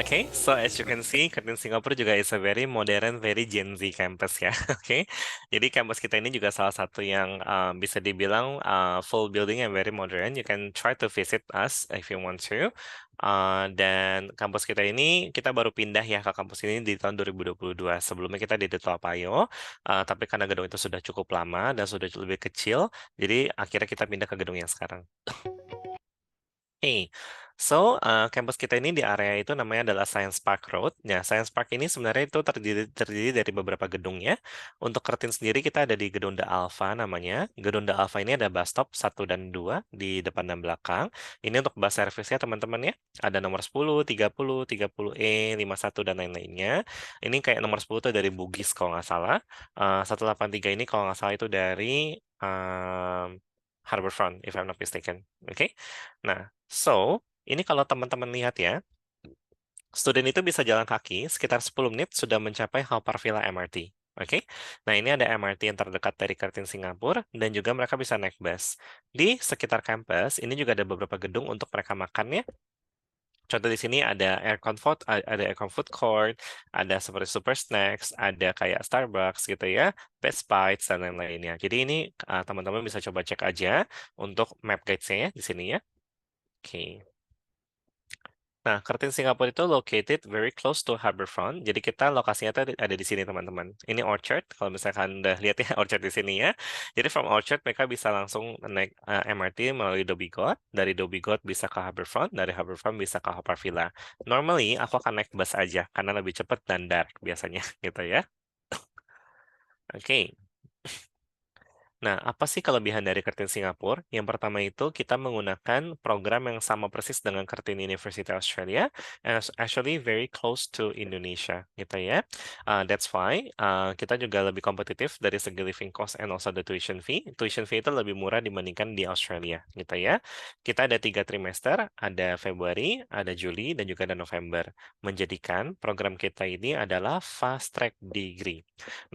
Okay, so as you can see, Curtin Singapore juga is a very modern, very Gen Z campus ya. Oke, jadi kampus kita ini juga salah satu yang bisa dibilang full building and very modern. You can try to visit us if you want to. Dan kampus kita ini kita baru pindah ya ke kampus ini di tahun 2022. Sebelumnya kita di Toa Payoh, tapi karena gedung itu sudah cukup lama dan sudah lebih kecil, jadi akhirnya kita pindah ke gedung yang sekarang. So kampus kita ini di area itu namanya adalah Science Park Road. Ya, Science Park ini sebenarnya itu terdiri dari beberapa gedung ya. Untuk Curtin sendiri kita ada di Gedung The Alpha namanya. Gedung The Alpha ini ada bus stop 1 dan 2 di depan dan belakang. Ini untuk bus service-nya teman-teman ya. Ada nomor 10, 30, 30E, 51 dan lain-lainnya. Ini kayak nomor 10 itu dari Bugis kalau nggak salah. 183 ini kalau nggak salah itu dari Harbourfront, if I'm not mistaken. Oke. Nah, so ini kalau teman-teman lihat ya, student itu bisa jalan kaki sekitar 10 menit sudah mencapai Haw Par Villa MRT. Oke, nah ini ada MRT yang terdekat dari Curtin Singapura dan juga mereka bisa naik bus. Di sekitar kampus ini juga ada beberapa gedung untuk mereka makan ya. Contoh di sini ada aircon food court, ada seperti Super Snacks, ada kayak Starbucks gitu ya, Best Bites dan lain-lainnya. Jadi ini teman-teman bisa coba cek aja untuk map guides-nya ya di sini ya. Oke. Nah, Curtin Singapore itu located very close to Harbourfront. Jadi kita lokasinya tuh ada di sini teman-teman. Ini Orchard. Kalau misalkan udah lihat ya Orchard di sini ya. Jadi from Orchard mereka bisa langsung naik MRT melalui Dhoby Ghaut. Dari Dhoby Ghaut bisa ke Harbourfront. Dari Harbourfront bisa ke Haw Par Villa. Normally aku akan naik bus aja karena lebih cepat dan direct biasanya gitu ya. Oke. Nah, apa sih kelebihan dari Curtin Singapura? Yang pertama itu kita menggunakan program yang sama persis dengan Curtin University Australia, and actually very close to Indonesia, gitu ya. That's why kita juga lebih kompetitif dari segi living cost and also the tuition fee. Tuition fee itu lebih murah dibandingkan di Australia, gitu ya. Kita ada 3 trimester, ada Februari, ada Juli, dan juga ada November. Menjadikan program kita ini adalah fast track degree.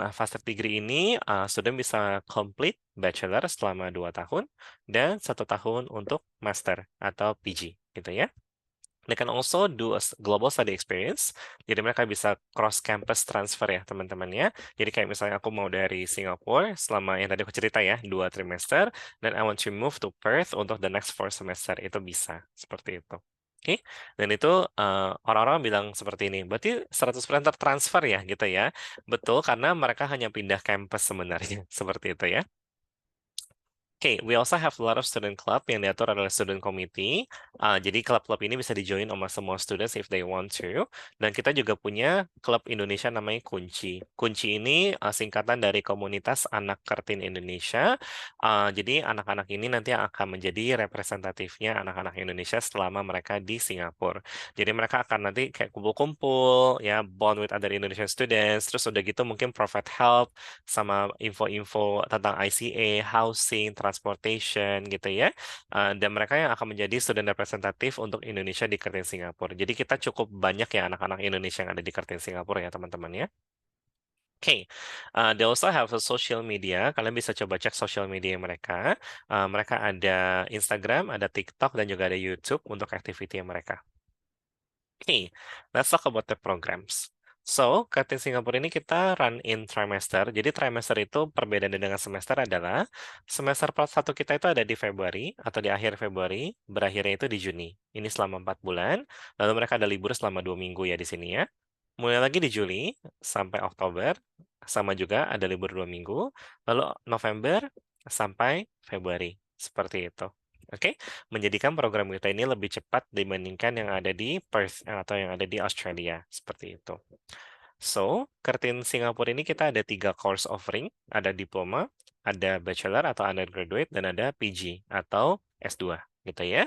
Nah, fast track degree ini student bisa complete bachelor selama 2 tahun dan 1 tahun untuk master atau PG gitu ya. They can also do a global study experience. Jadi mereka bisa cross campus transfer ya teman-teman ya. Jadi kayak misalnya aku mau dari Singapura selama yang tadi aku cerita ya 2 trimester dan I want to move to Perth untuk the next 4 semester itu bisa seperti itu. Oke, dan itu orang-orang bilang seperti ini, berarti 100% tertransfer ya gitu ya. Betul, karena mereka hanya pindah campus sebenarnya, seperti itu ya. Oke, we also have a lot of student club yang diatur adalah student committee. Jadi klub-klub ini bisa di-join sama semua students if they want to. Dan kita juga punya klub Indonesia namanya Kunci. Kunci ini singkatan dari Komunitas Anak Curtin Indonesia. Jadi anak-anak ini nanti akan menjadi representatifnya anak-anak Indonesia selama mereka di Singapura. Jadi mereka akan nanti kayak kumpul-kumpul, ya bond with other Indonesian students. Terus udah gitu mungkin provide help sama info-info tentang ICA, housing, transportation gitu ya. Dan mereka yang akan menjadi student representatif untuk Indonesia di Curtin Singapura. Jadi kita cukup banyak ya anak-anak Indonesia yang ada di Curtin Singapura ya teman-teman ya. Oke, they also have a social media. Kalian bisa coba cek social media mereka. Mereka ada Instagram, ada TikTok, dan juga ada YouTube untuk activity mereka. Oke, let's talk about the programs. So, Curtin Singapura ini kita run in trimester. Jadi trimester itu perbedaan dengan semester adalah semester part 1 kita itu ada di Februari atau di akhir Februari, berakhirnya itu di Juni. Ini selama 4 bulan. Lalu mereka ada libur selama 2 minggu ya di sini ya. Mulai lagi di Juli sampai Oktober, sama juga ada libur 2 minggu. Lalu November sampai Februari. Seperti itu. Oke, menjadikan program kita ini lebih cepat dibandingkan yang ada di Perth atau yang ada di Australia, seperti itu. So, Curtin Singapura ini kita ada 3 course offering, ada diploma, ada bachelor atau undergraduate, dan ada PG atau S2, gitu ya.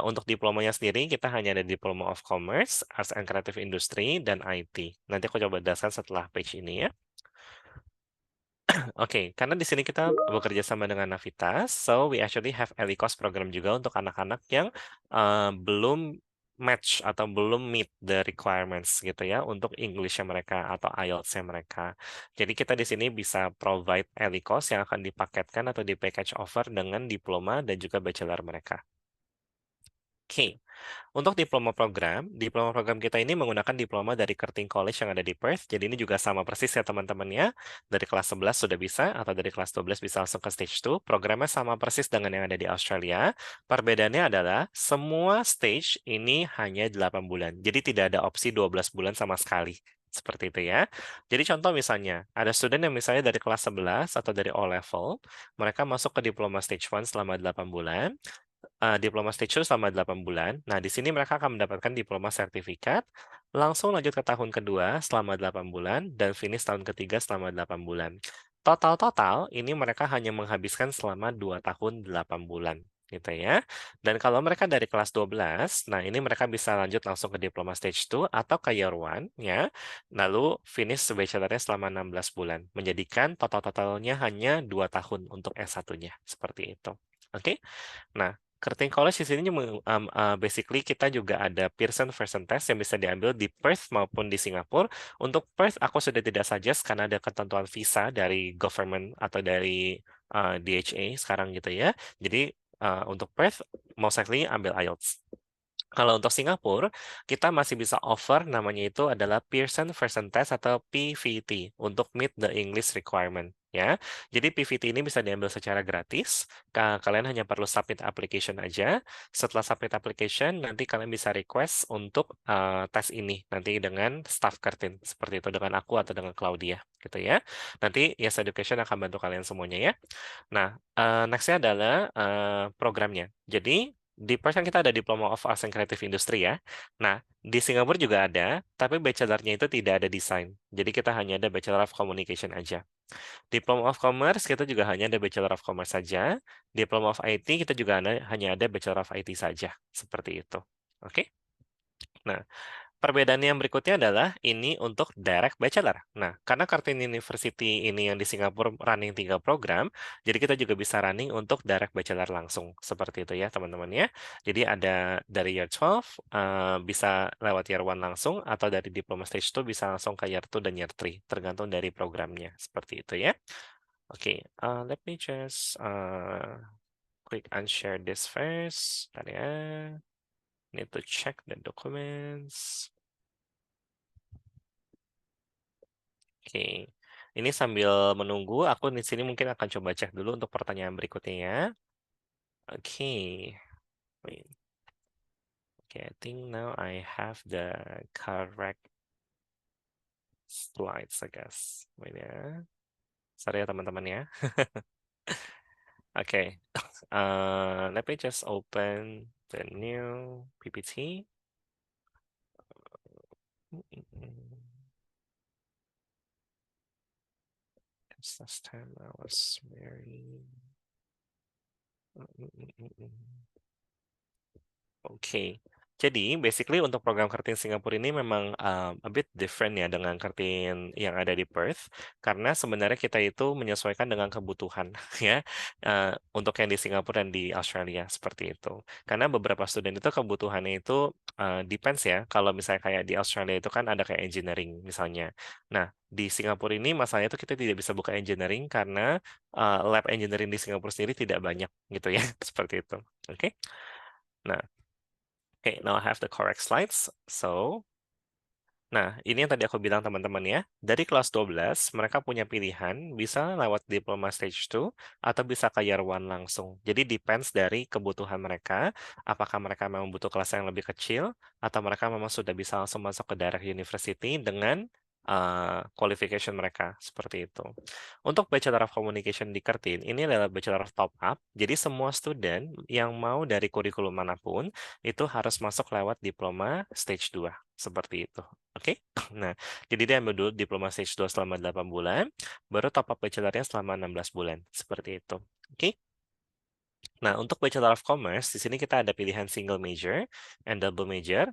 Untuk diplomanya sendiri kita hanya ada Diploma of Commerce, Arts and Creative Industry, dan IT. Nanti aku coba jelaskan setelah page ini ya. Oke, karena di sini kita bekerja sama dengan Navitas, so we actually have ELICOS program juga untuk anak-anak yang belum match atau belum meet the requirements gitu ya untuk English-nya mereka atau IELTS-nya mereka. Jadi kita di sini bisa provide ELICOS yang akan dipaketkan atau di package offer dengan diploma dan juga bachelor mereka. Oke. Untuk diploma program kita ini menggunakan diploma dari Curtin College yang ada di Perth. Jadi ini juga sama persis ya teman-temannya. Dari kelas 11 sudah bisa, atau dari kelas 12 bisa langsung ke stage 2. Programnya sama persis dengan yang ada di Australia. Perbedaannya adalah semua stage ini hanya 8 bulan. Jadi tidak ada opsi 12 bulan sama sekali. Seperti itu ya. Jadi contoh misalnya, ada student yang misalnya dari kelas 11 atau dari O-level, mereka masuk ke diploma stage 1 selama 8 bulan. Diploma stage 2 selama 8 bulan. Nah, di sini mereka akan mendapatkan diploma sertifikat, langsung lanjut ke tahun kedua selama 8 bulan, dan finish tahun ketiga selama 8 bulan. Total-total, ini mereka hanya menghabiskan selama 2 tahun 8 bulan. Gitu ya. Dan kalau mereka dari kelas 12, nah ini mereka bisa lanjut langsung ke diploma stage 2 atau ke year 1 ya. Lalu finish bachelornya selama 16 bulan. Menjadikan total-totalnya hanya 2 tahun untuk S1-nya. Seperti itu. Oke. Nah, Curtin College di sini basically kita juga ada Pearson Version Test yang bisa diambil di Perth maupun di Singapura. Untuk Perth aku sudah tidak suggest karena ada ketentuan visa dari government atau dari DHA sekarang gitu ya. Jadi untuk Perth most likely ambil IELTS. Kalau untuk Singapura, kita masih bisa offer namanya itu adalah Pearson Version Test atau PVT untuk meet the English requirement. Ya, jadi PVT ini bisa diambil secara gratis. Kalian hanya perlu submit application aja. Setelah submit application, nanti kalian bisa request untuk tes ini nanti dengan staff Curtin seperti itu dengan aku atau dengan Claudia, gitu ya. Nanti Yes Education akan bantu kalian semuanya ya. Nah, nextnya adalah programnya. Jadi di Perth kan kita ada Diploma of Arts and Creative Industry ya. Nah, di Singapura juga ada, tapi bachelornya itu tidak ada desain. Jadi kita hanya ada Bachelor of Communication aja. Diploma of Commerce kita juga hanya ada Bachelor of Commerce saja. Diploma of IT kita juga hanya ada Bachelor of IT saja. Seperti itu. Oke? Nah, perbedaan yang berikutnya adalah ini untuk direct bachelor. Nah, karena Curtin University ini yang di Singapura running 3 program, jadi kita juga bisa running untuk direct bachelor langsung. Seperti itu ya teman-teman ya. Jadi ada dari year 12, bisa lewat year 1 langsung, atau dari diploma stage 2 bisa langsung ke year 2 dan year 3, tergantung dari programnya. Seperti itu ya. Oke, let me just click unshare this first. Bentar ya. Need to check the documents. Oke, ini sambil menunggu, aku di sini mungkin akan coba cek dulu untuk pertanyaan berikutnya ya. Oke, wait. Okay, I think now I have the correct slides, I guess. Wait ya. Sorry ya teman-teman ya. Oke, let me just open the new PPT. Because last time I was very... Oke, jadi basically untuk program Curtin Singapura ini memang a bit different ya dengan Curtin yang ada di Perth, karena sebenarnya kita itu menyesuaikan dengan kebutuhan ya untuk yang di Singapura dan di Australia seperti itu. Karena beberapa student itu kebutuhannya itu depends ya. Kalau misalnya kayak di Australia itu kan ada kayak engineering misalnya. Nah, di Singapura ini masalahnya itu kita tidak bisa buka engineering karena lab engineering di Singapura sendiri tidak banyak gitu ya, seperti itu. Oke. Nah, okay, now I have the correct slides. So, nah ini yang tadi aku bilang teman-teman ya. Dari kelas 12, mereka punya pilihan bisa lewat diploma stage 2 atau bisa ke year 1 langsung. Jadi depends dari kebutuhan mereka, apakah mereka memang butuh kelas yang lebih kecil atau mereka memang sudah bisa langsung masuk ke direct university dengan qualification mereka seperti itu. Untuk Bachelor of Communication di Curtin, ini adalah Bachelor of Top Up. Jadi semua student yang mau dari kurikulum manapun itu harus masuk lewat diploma stage 2 seperti itu. Oke. Nah, jadi dia ambil dulu diploma stage 2 selama 8 bulan, baru top up bachelornya selama 16 bulan. Seperti itu. Oke. Nah, untuk Bachelor of Commerce, di sini kita ada pilihan single major and double major.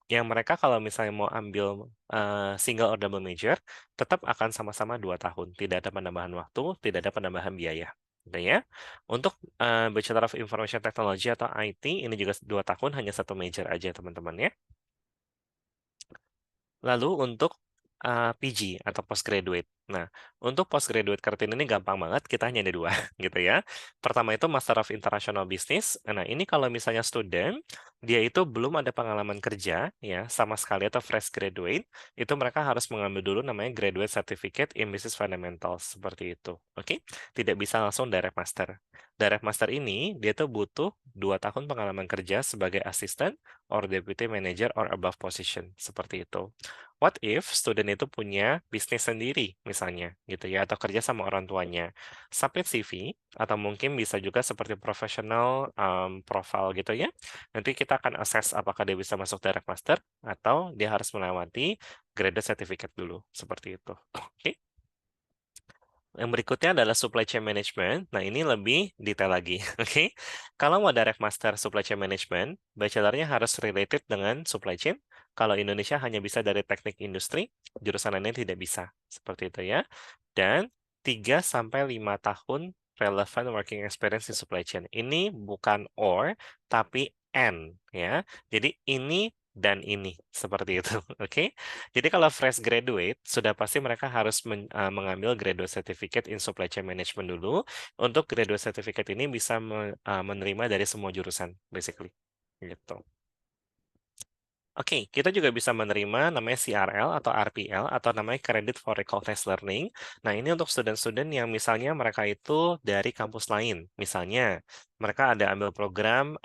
Yang mereka kalau misalnya mau ambil single or double major, tetap akan sama-sama 2 tahun. Tidak ada penambahan waktu, tidak ada penambahan biaya. Gitu ya. Untuk Bachelor of Information Technology atau IT, ini juga 2 tahun, hanya 1 major aja teman-teman ya. Lalu untuk PG atau postgraduate. Nah, untuk postgraduate credit ini gampang banget, kita hanya ada dua, gitu ya. Pertama itu Master of International Business. Nah, ini kalau misalnya student, dia itu belum ada pengalaman kerja, ya, sama sekali atau fresh graduate, itu mereka harus mengambil dulu namanya Graduate Certificate in Business Fundamentals, seperti itu. Oke? Tidak bisa langsung direct master. Direct master ini, dia tuh butuh 2 tahun pengalaman kerja sebagai assistant or deputy manager or above position, seperti itu. What if student itu punya bisnis sendiri, misalnya, gitu ya, atau kerja sama orang tuanya. Submit CV, atau mungkin bisa juga seperti professional profile gitu ya. Nanti kita akan assess apakah dia bisa masuk direct master, atau dia harus melewati graduate certificate dulu, seperti itu. Oke. Yang berikutnya adalah supply chain management. Nah, ini lebih detail lagi. Oke. Kalau mau direct master supply chain management, bachelornya harus related dengan supply chain. Kalau Indonesia hanya bisa dari teknik industri, jurusan lainnya tidak bisa. Seperti itu ya. Dan 3 sampai 5 tahun relevant working experience di supply chain. Ini bukan or, tapi and ya. Jadi ini dan ini seperti itu. Oke. Jadi kalau fresh graduate, sudah pasti mereka harus mengambil graduate certificate in supply chain management dulu. Untuk graduate certificate ini bisa menerima dari semua jurusan, basically. Gitu. Oke, kita juga bisa menerima namanya CRL atau RPL atau namanya Credit for Recognized Learning. Nah, ini untuk student-student yang misalnya mereka itu dari kampus lain. Misalnya, mereka ada ambil program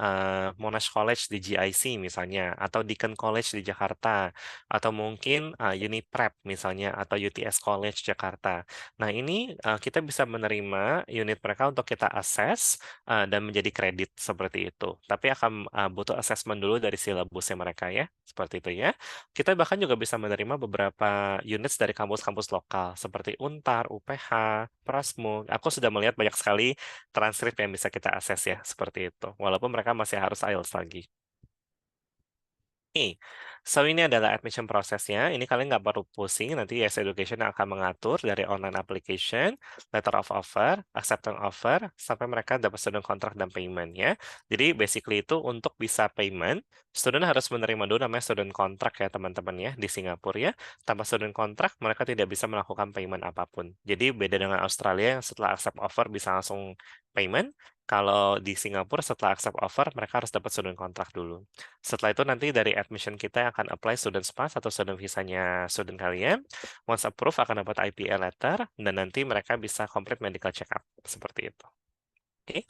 Monash College di GIC misalnya, atau Deakin College di Jakarta, atau mungkin Uniprep misalnya, atau UTS College Jakarta. Nah, ini kita bisa menerima unit mereka untuk kita assess dan menjadi kredit seperti itu. Tapi akan butuh assessment dulu dari silabusnya mereka ya. Seperti itu ya. Kita bahkan juga bisa menerima beberapa units dari kampus-kampus lokal seperti Untar, UPH, Prasmul. Aku sudah melihat banyak sekali transkrip yang bisa kita akses ya, seperti itu. Walaupun mereka masih harus IELTS lagi. Oke, so ini adalah admission prosesnya. Ini kalian nggak perlu pusing, nanti Yes Education akan mengatur dari online application, letter of offer, acceptance offer, sampai mereka dapat student contract dan payment ya. Jadi basically itu untuk bisa payment, student harus menerima dulu namanya student contract ya teman-teman ya di Singapura ya. Tanpa student contract mereka tidak bisa melakukan payment apapun. Jadi beda dengan Australia yang setelah accept offer bisa langsung payment. Kalau di Singapura setelah accept offer mereka harus dapat student contract dulu. Setelah itu nanti dari admission kita akan apply student pass atau student visanya student kalian. Once approve akan dapat IPA letter dan nanti mereka bisa complete medical check up seperti itu. Oke.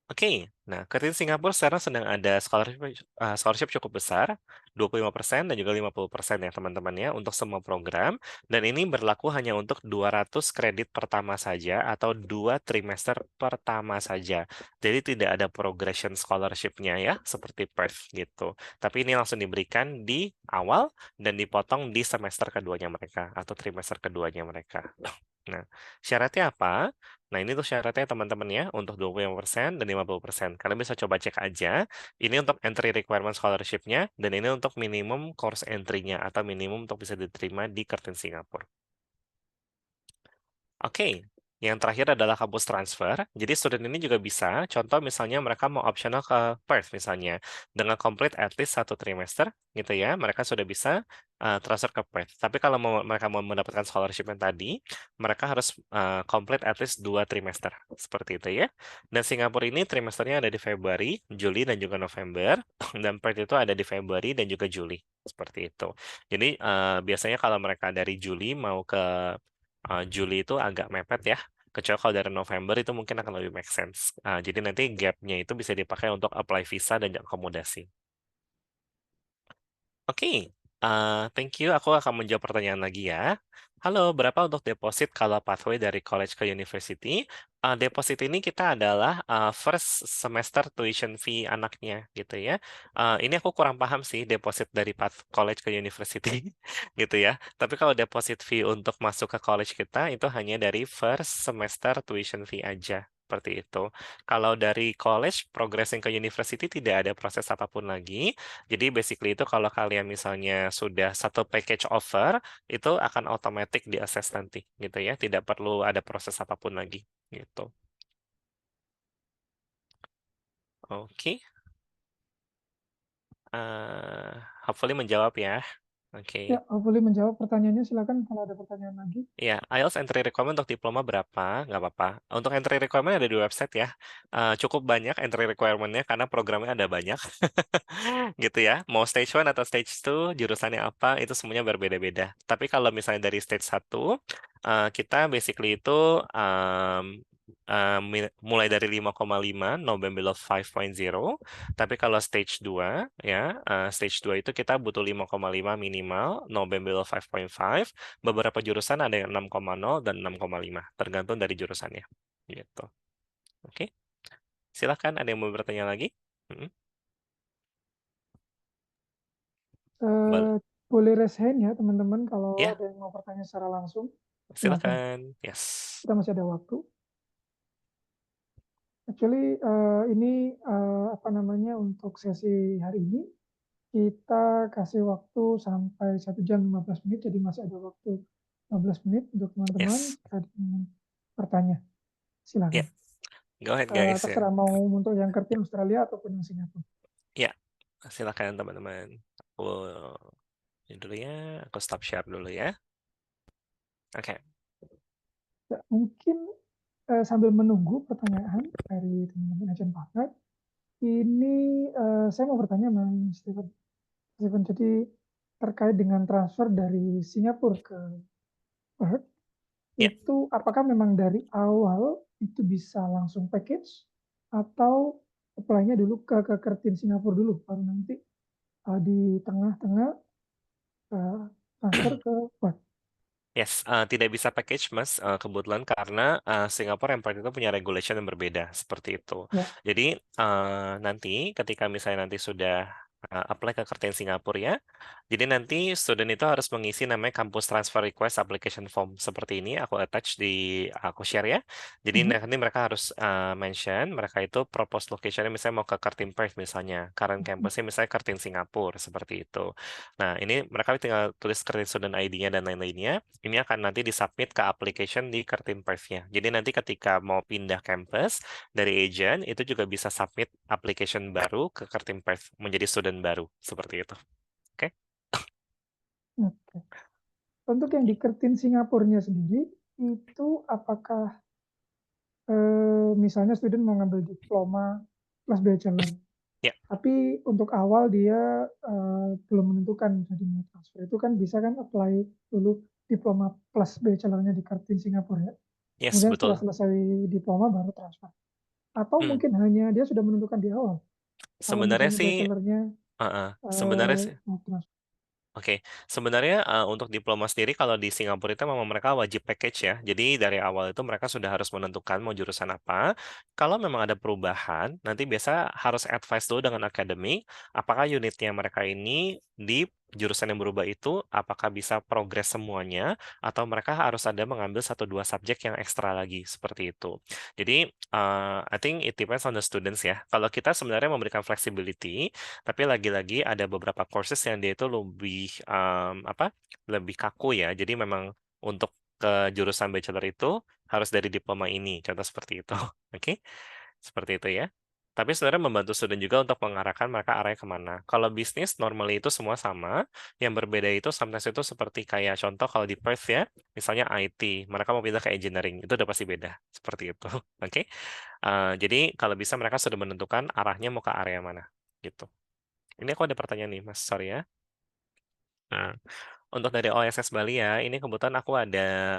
Oke, nah Kredit Singapura sekarang sedang ada scholarship cukup besar, 25% dan juga 50% ya teman-teman ya untuk semua program. Dan ini berlaku hanya untuk 200 kredit pertama saja atau 2 trimester pertama saja. Jadi tidak ada progression scholarship-nya ya, seperti PERF gitu. Tapi ini langsung diberikan di awal dan dipotong di semester keduanya mereka atau trimester keduanya mereka. Nah, syaratnya apa? Nah, ini tuh syaratnya teman-teman ya, untuk 25% dan 50%. Kalian bisa coba cek aja. Ini untuk entry requirement scholarship-nya, dan ini untuk minimum course entry-nya, atau minimum untuk bisa diterima di Curtin Singapura. Oke, yang terakhir adalah kampus transfer. Jadi student ini juga bisa, contoh misalnya mereka mau optional ke Perth misalnya, dengan complete at least 1 trimester gitu ya, mereka sudah bisa transfer ke Perth. Tapi kalau mereka mau mendapatkan scholarship yang tadi, mereka harus complete at least 2 trimester, seperti itu ya. Dan Singapura ini trimesternya ada di Februari, Juli, dan juga November, dan Perth itu ada di Februari dan juga Juli, seperti itu. Jadi biasanya kalau mereka dari Juli mau ke Juli itu agak mepet ya. Kecuali kalau dari November itu mungkin akan lebih make sense. Jadi nanti gap-nya itu bisa dipakai untuk apply visa dan akomodasi. Oke, thank you. Aku akan menjawab pertanyaan lagi ya. Halo, berapa untuk deposit kalau pathway dari college ke university? Deposit ini kita adalah first semester tuition fee anaknya gitu ya. Ini aku kurang paham sih deposit dari college ke university gitu ya. Tapi kalau deposit fee untuk masuk ke college kita itu hanya dari first semester tuition fee aja. Seperti itu. Kalau dari college progressing ke university tidak ada proses apapun lagi. Jadi basically itu kalau kalian misalnya sudah satu package offer, itu akan otomatis di-assess nanti gitu ya. Tidak perlu ada proses apapun lagi gitu. Oke. Hopefully menjawab ya. Oke. Ya, hopefully menjawab pertanyaannya. Silakan kalau ada pertanyaan lagi. Ya, IELTS entry requirement untuk diploma berapa? Nggak apa-apa. Untuk entry requirement ada di website ya. Cukup banyak entry requirement-nya karena programnya ada banyak. Gitu ya. Mau stage 1 atau stage 2, jurusannya apa, itu semuanya berbeda-beda. Tapi kalau misalnya dari stage 1, kita basically itu mulai dari 5,5, no below 5.0. Tapi kalau stage 2, ya, stage 2 itu kita butuh 5,5 minimal, no below 5.5. Beberapa jurusan ada yang 6,0 dan 6,5, tergantung dari jurusannya. Gitu. Oke. Silakan, ada yang mau bertanya lagi? Boleh raise hand ya teman-teman kalau Ya, ada yang mau bertanya secara langsung. silakan. Yes. Kita masih ada waktu. Actually ini apa namanya untuk sesi hari ini kita kasih waktu sampai 1 jam 15 menit, jadi masih ada waktu 15 menit untuk teman-teman Yes. jika ingin bertanya. Silakan. Go ahead guys. Terserah mau untuk yang kerja Australia ataupun yang Singapura. Ya, silakan teman-teman. Aku ini dulu ya, aku stop share dulu ya. Oke. Ya, mungkin sambil menunggu pertanyaan dari teman-teman agent partner, ini saya mau bertanya Mas Steven. Jadi terkait dengan transfer dari Singapura ke Perth, Ya. itu apakah memang dari awal itu bisa langsung package atau apply-nya dulu ke Kertin Singapura dulu, baru nanti di tengah-tengah transfer ke Perth? Yes, tidak bisa package Mas, kebetulan karena Singapura yang itu punya regulation yang berbeda seperti itu. Ya. Jadi nanti ketika misalnya nanti sudah apply ke Kertin Singapura ya, jadi nanti student itu harus mengisi namanya Campus Transfer Request Application Form seperti ini. Aku attach aku share ya. Jadi nanti mereka harus mention mereka itu propose location-nya misalnya mau ke Kertin Perth misalnya, current campusnya misalnya Kertin Singapura seperti itu. Nah ini mereka tinggal tulis Kertin student ID-nya dan lain-lainnya. Ini akan nanti disubmit ke application di Kertin Perth-nya. Jadi nanti ketika mau pindah campus dari agent itu juga bisa submit application baru ke Kertin Perth menjadi student baru seperti itu. Oke? Oke. Untuk yang di Kertin Singapurnya sendiri itu apakah misalnya student mau ngambil diploma plus bachelor, tapi untuk awal dia belum menentukan jadi mau transfer, itu kan bisa kan apply dulu diploma plus bachelornya di Kertin Singapura ya. Yes, Kemudian betul. setelah selesai diploma baru transfer. Atau mungkin hanya dia sudah menentukan di awal. Kalau Sebenarnya misalnya sih, bachelornya sebenarnya sih, mau transfer. Oke, sebenarnya untuk diploma sendiri kalau di Singapura itu memang mereka wajib package ya. Jadi dari awal itu mereka sudah harus menentukan mau jurusan apa. Kalau memang ada perubahan, nanti biasa harus advice dulu dengan akademik, apakah unitnya mereka ini di jurusan yang berubah itu apakah bisa progres semuanya atau mereka harus ada mengambil 1-2 subjek yang ekstra lagi seperti itu. Jadi I think it depends on the students ya. Kalau kita sebenarnya memberikan flexibility, tapi lagi-lagi ada beberapa courses yang dia itu lebih kaku ya. Jadi memang untuk ke jurusan bachelor itu harus dari diploma ini, contoh seperti itu. Oke, seperti itu ya. Tapi sebenarnya membantu student juga untuk mengarahkan mereka arahnya kemana. Kalau bisnis, normally itu semua sama. Yang berbeda itu sometimes itu seperti kayak contoh kalau di Perth ya, misalnya IT, mereka mau pindah ke engineering, itu udah pasti beda. Seperti itu. Oke. Jadi kalau bisa mereka sudah menentukan arahnya mau ke area mana. Gitu. Ini aku ada pertanyaan nih, Mas. Sorry ya. Nah, untuk dari OSS Bali ya, ini kebetulan aku ada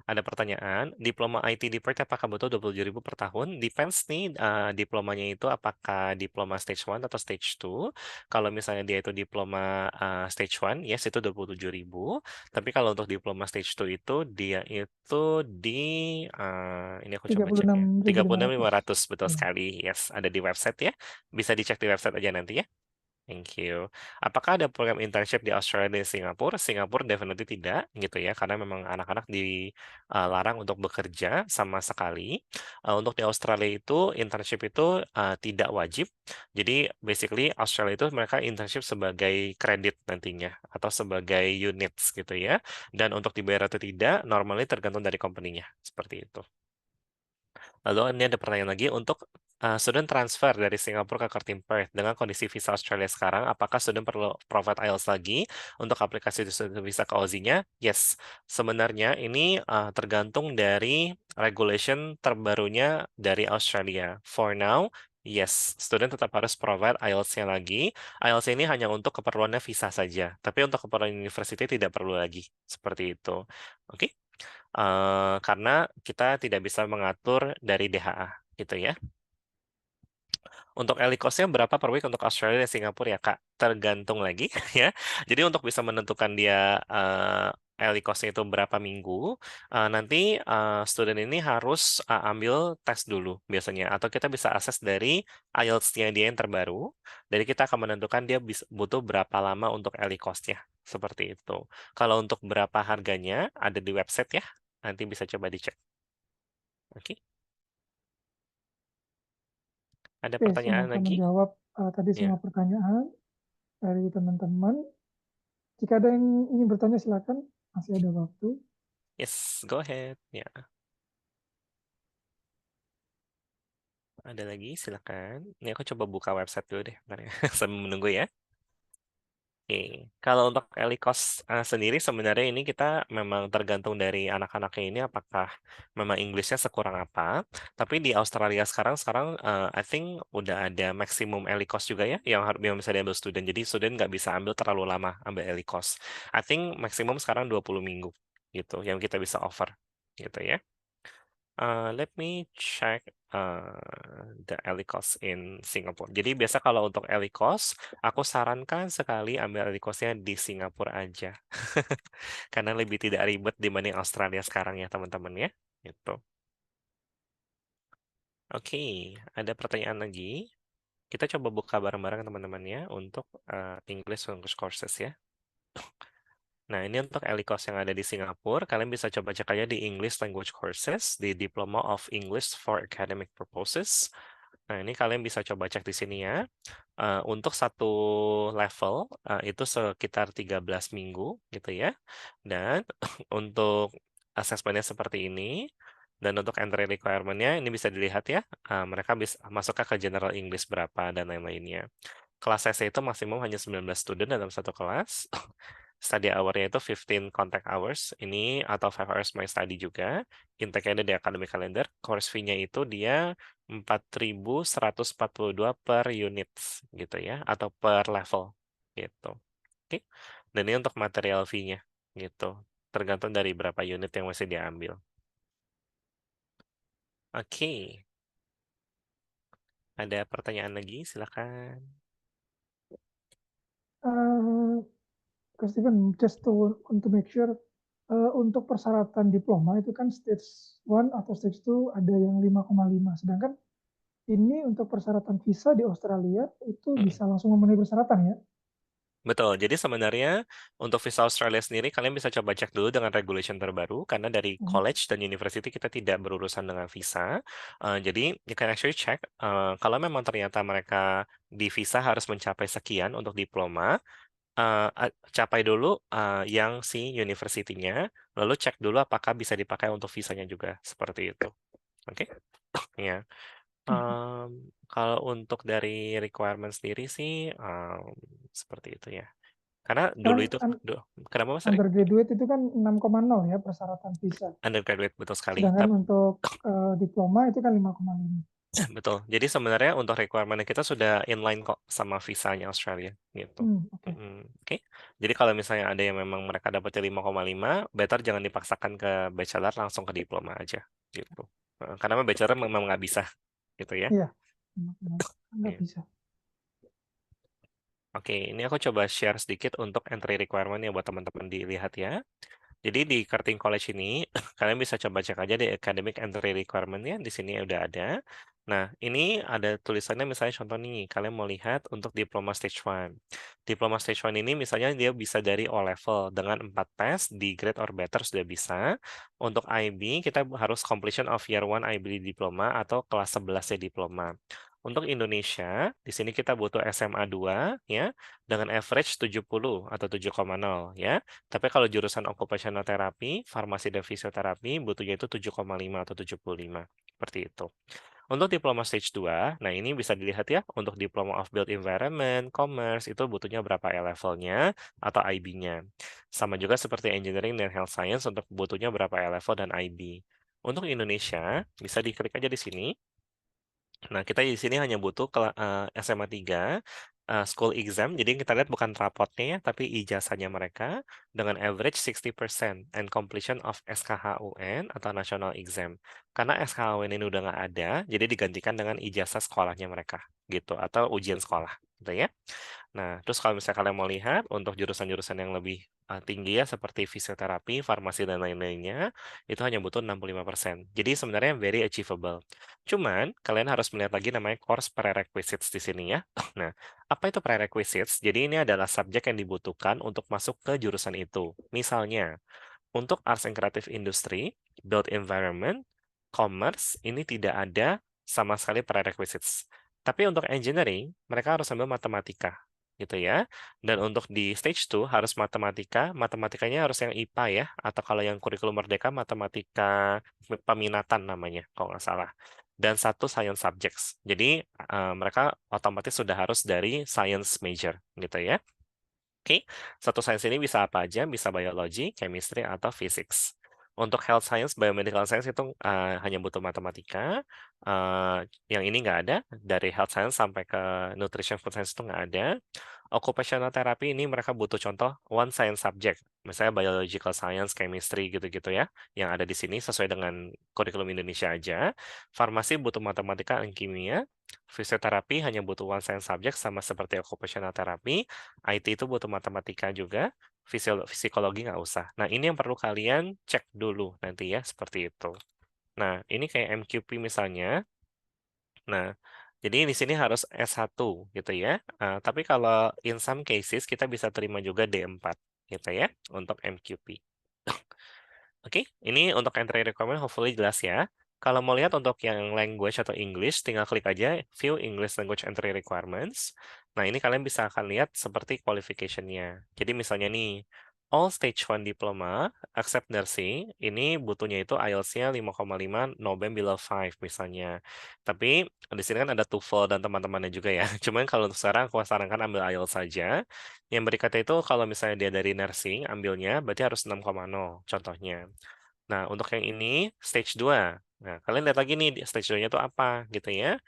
Ada pertanyaan. Diploma IT di Perth apakah betul 27.000 per tahun? Depends nih diplomanya itu apakah diploma stage 1 atau stage 2. Kalau misalnya dia itu diploma stage 1, yes itu 27.000. Tapi kalau untuk diploma stage 2 itu dia itu di ini aku coba cek ya. 36.500 betul sekali. Yes, ada di website ya. Bisa dicek di website aja nanti ya. Thank you. Apakah ada program internship di Australia dan Singapura? Singapura definitely tidak, gitu ya, karena memang anak-anak dilarang untuk bekerja sama sekali. Untuk di Australia itu internship itu tidak wajib. Jadi basically Australia itu mereka internship sebagai kredit nantinya atau sebagai units gitu ya. Dan untuk dibayar atau tidak, normally tergantung dari company-nya seperti itu. Lalu ini ada pertanyaan lagi untuk student transfer dari Singapura ke Karting Perth dengan kondisi visa Australia sekarang, apakah student perlu provide IELTS lagi untuk aplikasi student visa ke Aussie-nya? Yes, sebenarnya ini tergantung dari regulation terbarunya dari Australia. For now, yes, student tetap harus provide IELTS-nya lagi. IELTS ini hanya untuk keperluannya visa saja, tapi untuk keperluan university tidak perlu lagi. Seperti itu. Oke? Karena kita tidak bisa mengatur dari DHA, gitu ya. Untuk LE cost-nya berapa per week untuk Australia dan Singapura ya, Kak? Tergantung lagi ya. Jadi untuk bisa menentukan dia LE cost-nya itu berapa minggu, nanti student ini harus ambil tes dulu biasanya. Atau kita bisa akses dari IELTS-nya dia yang terbaru. Jadi kita akan menentukan dia butuh berapa lama untuk LE cost-nya. Seperti itu. Kalau untuk berapa harganya, ada di website ya. Nanti bisa coba dicek. Oke. Ada Oke, pertanyaan semoga lagi? menjawab tadi Ya. semua pertanyaan dari teman-teman. Jika ada yang ingin bertanya silakan, masih ada waktu. Yes, go ahead. Ya. Ada lagi, silakan. Ini aku coba buka website dulu deh, bentar ya. Sambil menunggu ya. Oke, kalau untuk LE cost sendiri sebenarnya ini kita memang tergantung dari anak-anaknya ini apakah memang Inggrisnya sekurang apa. Tapi di Australia sekarang I think udah ada maksimum LE cost juga ya yang bisa diambil student. Jadi student nggak bisa ambil terlalu lama ambil LE cost. I think maksimum sekarang 20 minggu gitu yang kita bisa offer gitu ya. Let me check the LE cost in Singapore. Jadi biasa kalau untuk LE cost, aku sarankan sekali ambil LE cost-nya di Singapura aja. Karena lebih tidak ribet dibanding Australia sekarang ya teman-teman ya. Gitu. Oke, ada pertanyaan lagi. Kita coba buka bareng-bareng teman-teman ya untuk English Language Courses ya. Nah, ini untuk LE course yang ada di Singapura. Kalian bisa coba cek aja di English Language Courses, di Diploma of English for Academic Purposes. Nah, ini kalian bisa coba cek di sini ya. Untuk satu level, itu sekitar 13 minggu gitu ya. Dan untuk asesmennya seperti ini. Dan untuk entry requirement-nya, ini bisa dilihat ya. Mereka bisa masuknya ke General English berapa dan lain-lainnya. Kelas CC itu maksimum hanya 19 student dalam satu kelas. Study hour-nya itu 15 contact hours. Ini atau 5 hours my study juga. Intake-nya ada di academic calendar. Course fee-nya itu dia 4.142 per unit gitu ya. Atau per level gitu. Oke. Dan ini untuk material fee-nya gitu. Tergantung dari berapa unit yang masih diambil. Oke. Ada pertanyaan lagi? Silakan. Coach Steven, just to make sure, untuk persyaratan diploma itu kan stage 1 atau stage 2 ada yang 5,5. Sedangkan ini untuk persyaratan visa di Australia itu bisa langsung memenuhi persyaratan ya? Betul, jadi sebenarnya untuk visa Australia sendiri kalian bisa coba cek dulu dengan regulation terbaru karena dari college dan university kita tidak berurusan dengan visa. Jadi you can actually check kalau memang ternyata mereka di visa harus mencapai sekian untuk diploma, capai dulu yang si university-nya, lalu cek dulu apakah bisa dipakai untuk visanya juga seperti itu. Oke? Ya. Kalau untuk dari requirement sendiri sih seperti itu ya. Karena dulu itu, kenapa Mas? Undergraduate itu kan 6,0 ya persyaratan visa. Undergraduate, betul sekali. Sedangkan untuk diploma itu kan 5,5. Betul. Jadi sebenarnya untuk requirement kita sudah inline kok sama visanya Australia gitu. Oke. Jadi kalau misalnya ada yang memang mereka dapatnya 5,5, better jangan dipaksakan ke bachelor, langsung ke diploma aja gitu. Karena bachelor memang nggak bisa gitu ya. Iya, nggak bisa. Oke, ini aku coba share sedikit untuk entry requirement ya buat teman-teman dilihat ya. Jadi di Karting College ini kalian bisa coba cek aja di academic entry requirement-nya, di sini udah ada. Nah, ini ada tulisannya misalnya contoh nih, kalian mau lihat untuk diploma stage 1. Diploma stage 1 ini misalnya dia bisa dari O level dengan 4 tes di grade or better sudah bisa. Untuk IB kita harus completion of year 1 IB diploma atau kelas 11 diploma. Untuk Indonesia, di sini kita butuh SMA 2 ya dengan average 70 atau 7,0 ya. Tapi kalau jurusan occupational therapy, farmasi dan fisioterapi butuhnya itu 7,5 atau 75. Seperti itu. Untuk diploma stage 2, nah ini bisa dilihat ya, untuk diploma of built environment, commerce, itu butuhnya berapa levelnya atau IB-nya. Sama juga seperti engineering dan health science untuk butuhnya berapa level dan IB. Untuk Indonesia, bisa diklik aja di sini. Nah, kita di sini hanya butuh SMA 3, school exam. Jadi kita lihat bukan rapotnya ya, tapi ijazahnya mereka dengan average 60% and completion of SKHUN atau national exam. Karena SKHUN ini udah nggak ada, jadi digantikan dengan ijazah sekolahnya mereka gitu atau ujian sekolah gitu ya. Nah, terus kalau misalnya kalian mau lihat untuk jurusan-jurusan yang lebih tinggi ya seperti fisioterapi, farmasi dan lain-lainnya, itu hanya butuh 65%. Jadi sebenarnya very achievable. Cuman kalian harus melihat lagi namanya course prerequisites di sini ya. Nah, apa itu prerequisites? Jadi ini adalah subjek yang dibutuhkan untuk masuk ke jurusan itu. Misalnya, untuk Arts and Creative Industry, Built Environment, Commerce, ini tidak ada sama sekali prerequisites. Tapi untuk engineering, mereka harus ambil matematika, gitu ya. Dan untuk di stage 2 harus matematika, matematikanya harus yang IPA ya, atau kalau yang kurikulum merdeka, matematika peminatan namanya, kalau nggak salah. Dan satu science subjects. Jadi mereka otomatis sudah harus dari science major, gitu ya. Oke, satu sains ini bisa apa aja? Bisa biologi, chemistry, atau physics. Untuk health science, biomedical science itu hanya butuh matematika. Yang ini nggak ada. Dari health science sampai ke nutrition food science itu nggak ada. Occupational therapy ini mereka butuh contoh one science subject. Misalnya biological science, chemistry gitu-gitu ya. Yang ada di sini sesuai dengan kurikulum Indonesia aja. Farmasi butuh matematika dan kimia. Fisioterapi hanya butuh one science subject sama seperti occupational therapy. IT itu butuh matematika juga, psikologi nggak usah. Nah, ini yang perlu kalian cek dulu nanti ya, seperti itu. Nah, ini kayak MQP misalnya. Nah, jadi di sini harus S1 gitu ya. Tapi kalau in some cases kita bisa terima juga D4 gitu ya untuk MQP. Oke, ini untuk entry requirement hopefully jelas ya. Kalau mau lihat untuk yang language atau English, tinggal klik aja View English Language Entry Requirements. Nah, ini kalian bisa akan lihat seperti qualification-nya. Jadi misalnya nih, all stage 1 diploma, except nursing, ini butuhnya itu IELTS-nya 5,5, no band below 5 misalnya. Tapi di sini kan ada TOEFL dan teman-temannya juga ya. Cuman kalau untuk sekarang aku sarankan ambil IELTS saja. Yang berikutnya itu kalau misalnya dia dari nursing, ambilnya berarti harus 6,0 contohnya. Nah, untuk yang ini stage 2. Nah, kalian lihat lagi nih di stage 2-nya itu apa gitu ya.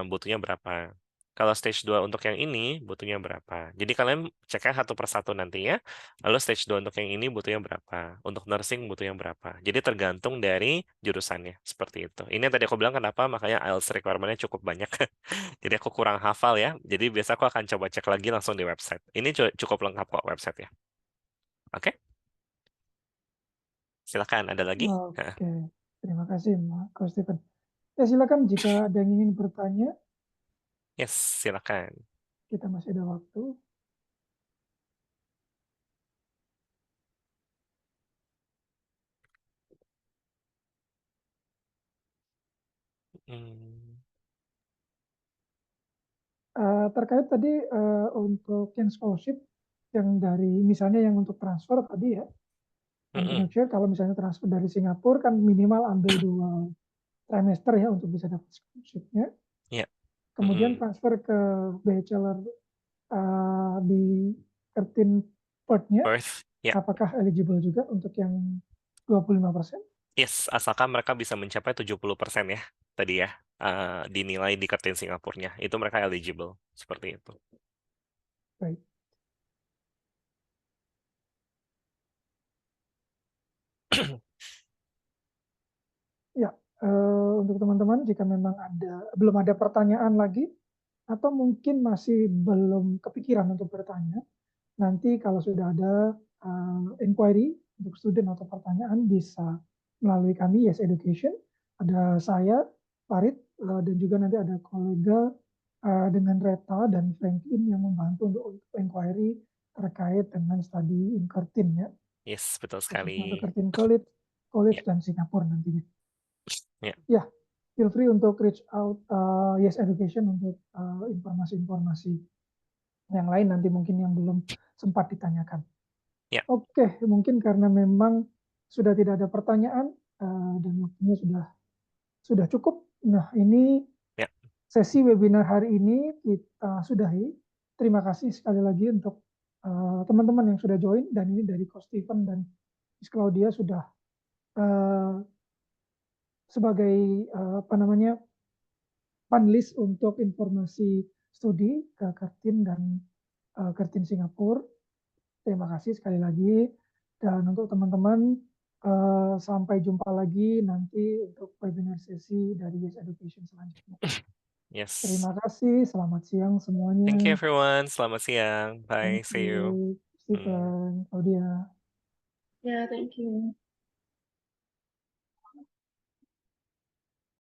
Butuhnya berapa. Kalau stage 2 untuk yang ini butuhnya berapa. Jadi kalian ceknya satu persatu nanti ya. Lalu stage 2 untuk yang ini butuhnya berapa. Untuk nursing butuhnya berapa. Jadi tergantung dari jurusannya. Seperti itu. Ini yang tadi aku bilang kenapa makanya IELTS requirement-nya cukup banyak. Jadi aku kurang hafal ya. Jadi biasa aku akan coba cek lagi langsung di website. Ini cukup lengkap kok website ya. Oke? Silakan, ada lagi? Oke, terima kasih Coach Stephen. Ya silakan jika ada yang ingin bertanya, Yes, silakan. kita masih ada waktu. Hmm, Terkait tadi untuk yang scholarship, yang dari misalnya yang untuk transfer tadi ya, want to make sure kalau misalnya transfer dari Singapura kan minimal ambil 2 trimester ya untuk bisa dapat scholarship-nya. Ya. Kemudian transfer ke bachelor di 13 Perth-nya, Birth, ya. apakah eligible juga untuk yang 25%? Yes, asalkan mereka bisa mencapai 70% ya, tadi ya, dinilai di kartu Singapurnya. Itu mereka eligible, seperti itu. Baik. Ya, untuk teman-teman jika memang belum ada pertanyaan lagi, atau mungkin masih belum kepikiran untuk bertanya, nanti kalau sudah ada inquiry untuk student atau pertanyaan bisa melalui kami, Yes Education. Ada saya, Farid, dan juga nanti ada kolega dengan Reta dan Franklin yang membantu untuk inquiry terkait dengan study in Curtin ya, Yes, betul khususnya untuk sekali. Curtin College Ya, dan Singapura nantinya. ya. Ya, feel free untuk reach out Yes Education untuk informasi-informasi yang lain nanti mungkin yang belum sempat ditanyakan. Ya. Oke, mungkin karena memang sudah tidak ada pertanyaan dan waktunya sudah cukup. Nah, ini Ya. sesi webinar hari ini kita sudahi. Terima kasih sekali lagi untuk teman-teman yang sudah join, dan ini dari Coach Steven dan Miss Claudia sudah sebagai panelis untuk informasi studi ke Kartin dan Kartin Singapura. Terima kasih sekali lagi. Dan untuk teman-teman, sampai jumpa lagi nanti untuk webinar sesi dari Yes Education selanjutnya. Yes. Terima kasih, selamat siang semuanya. Thank you everyone. Selamat siang. Bye. Thank See you. you, Stephen, Claudia. Yeah, thank you.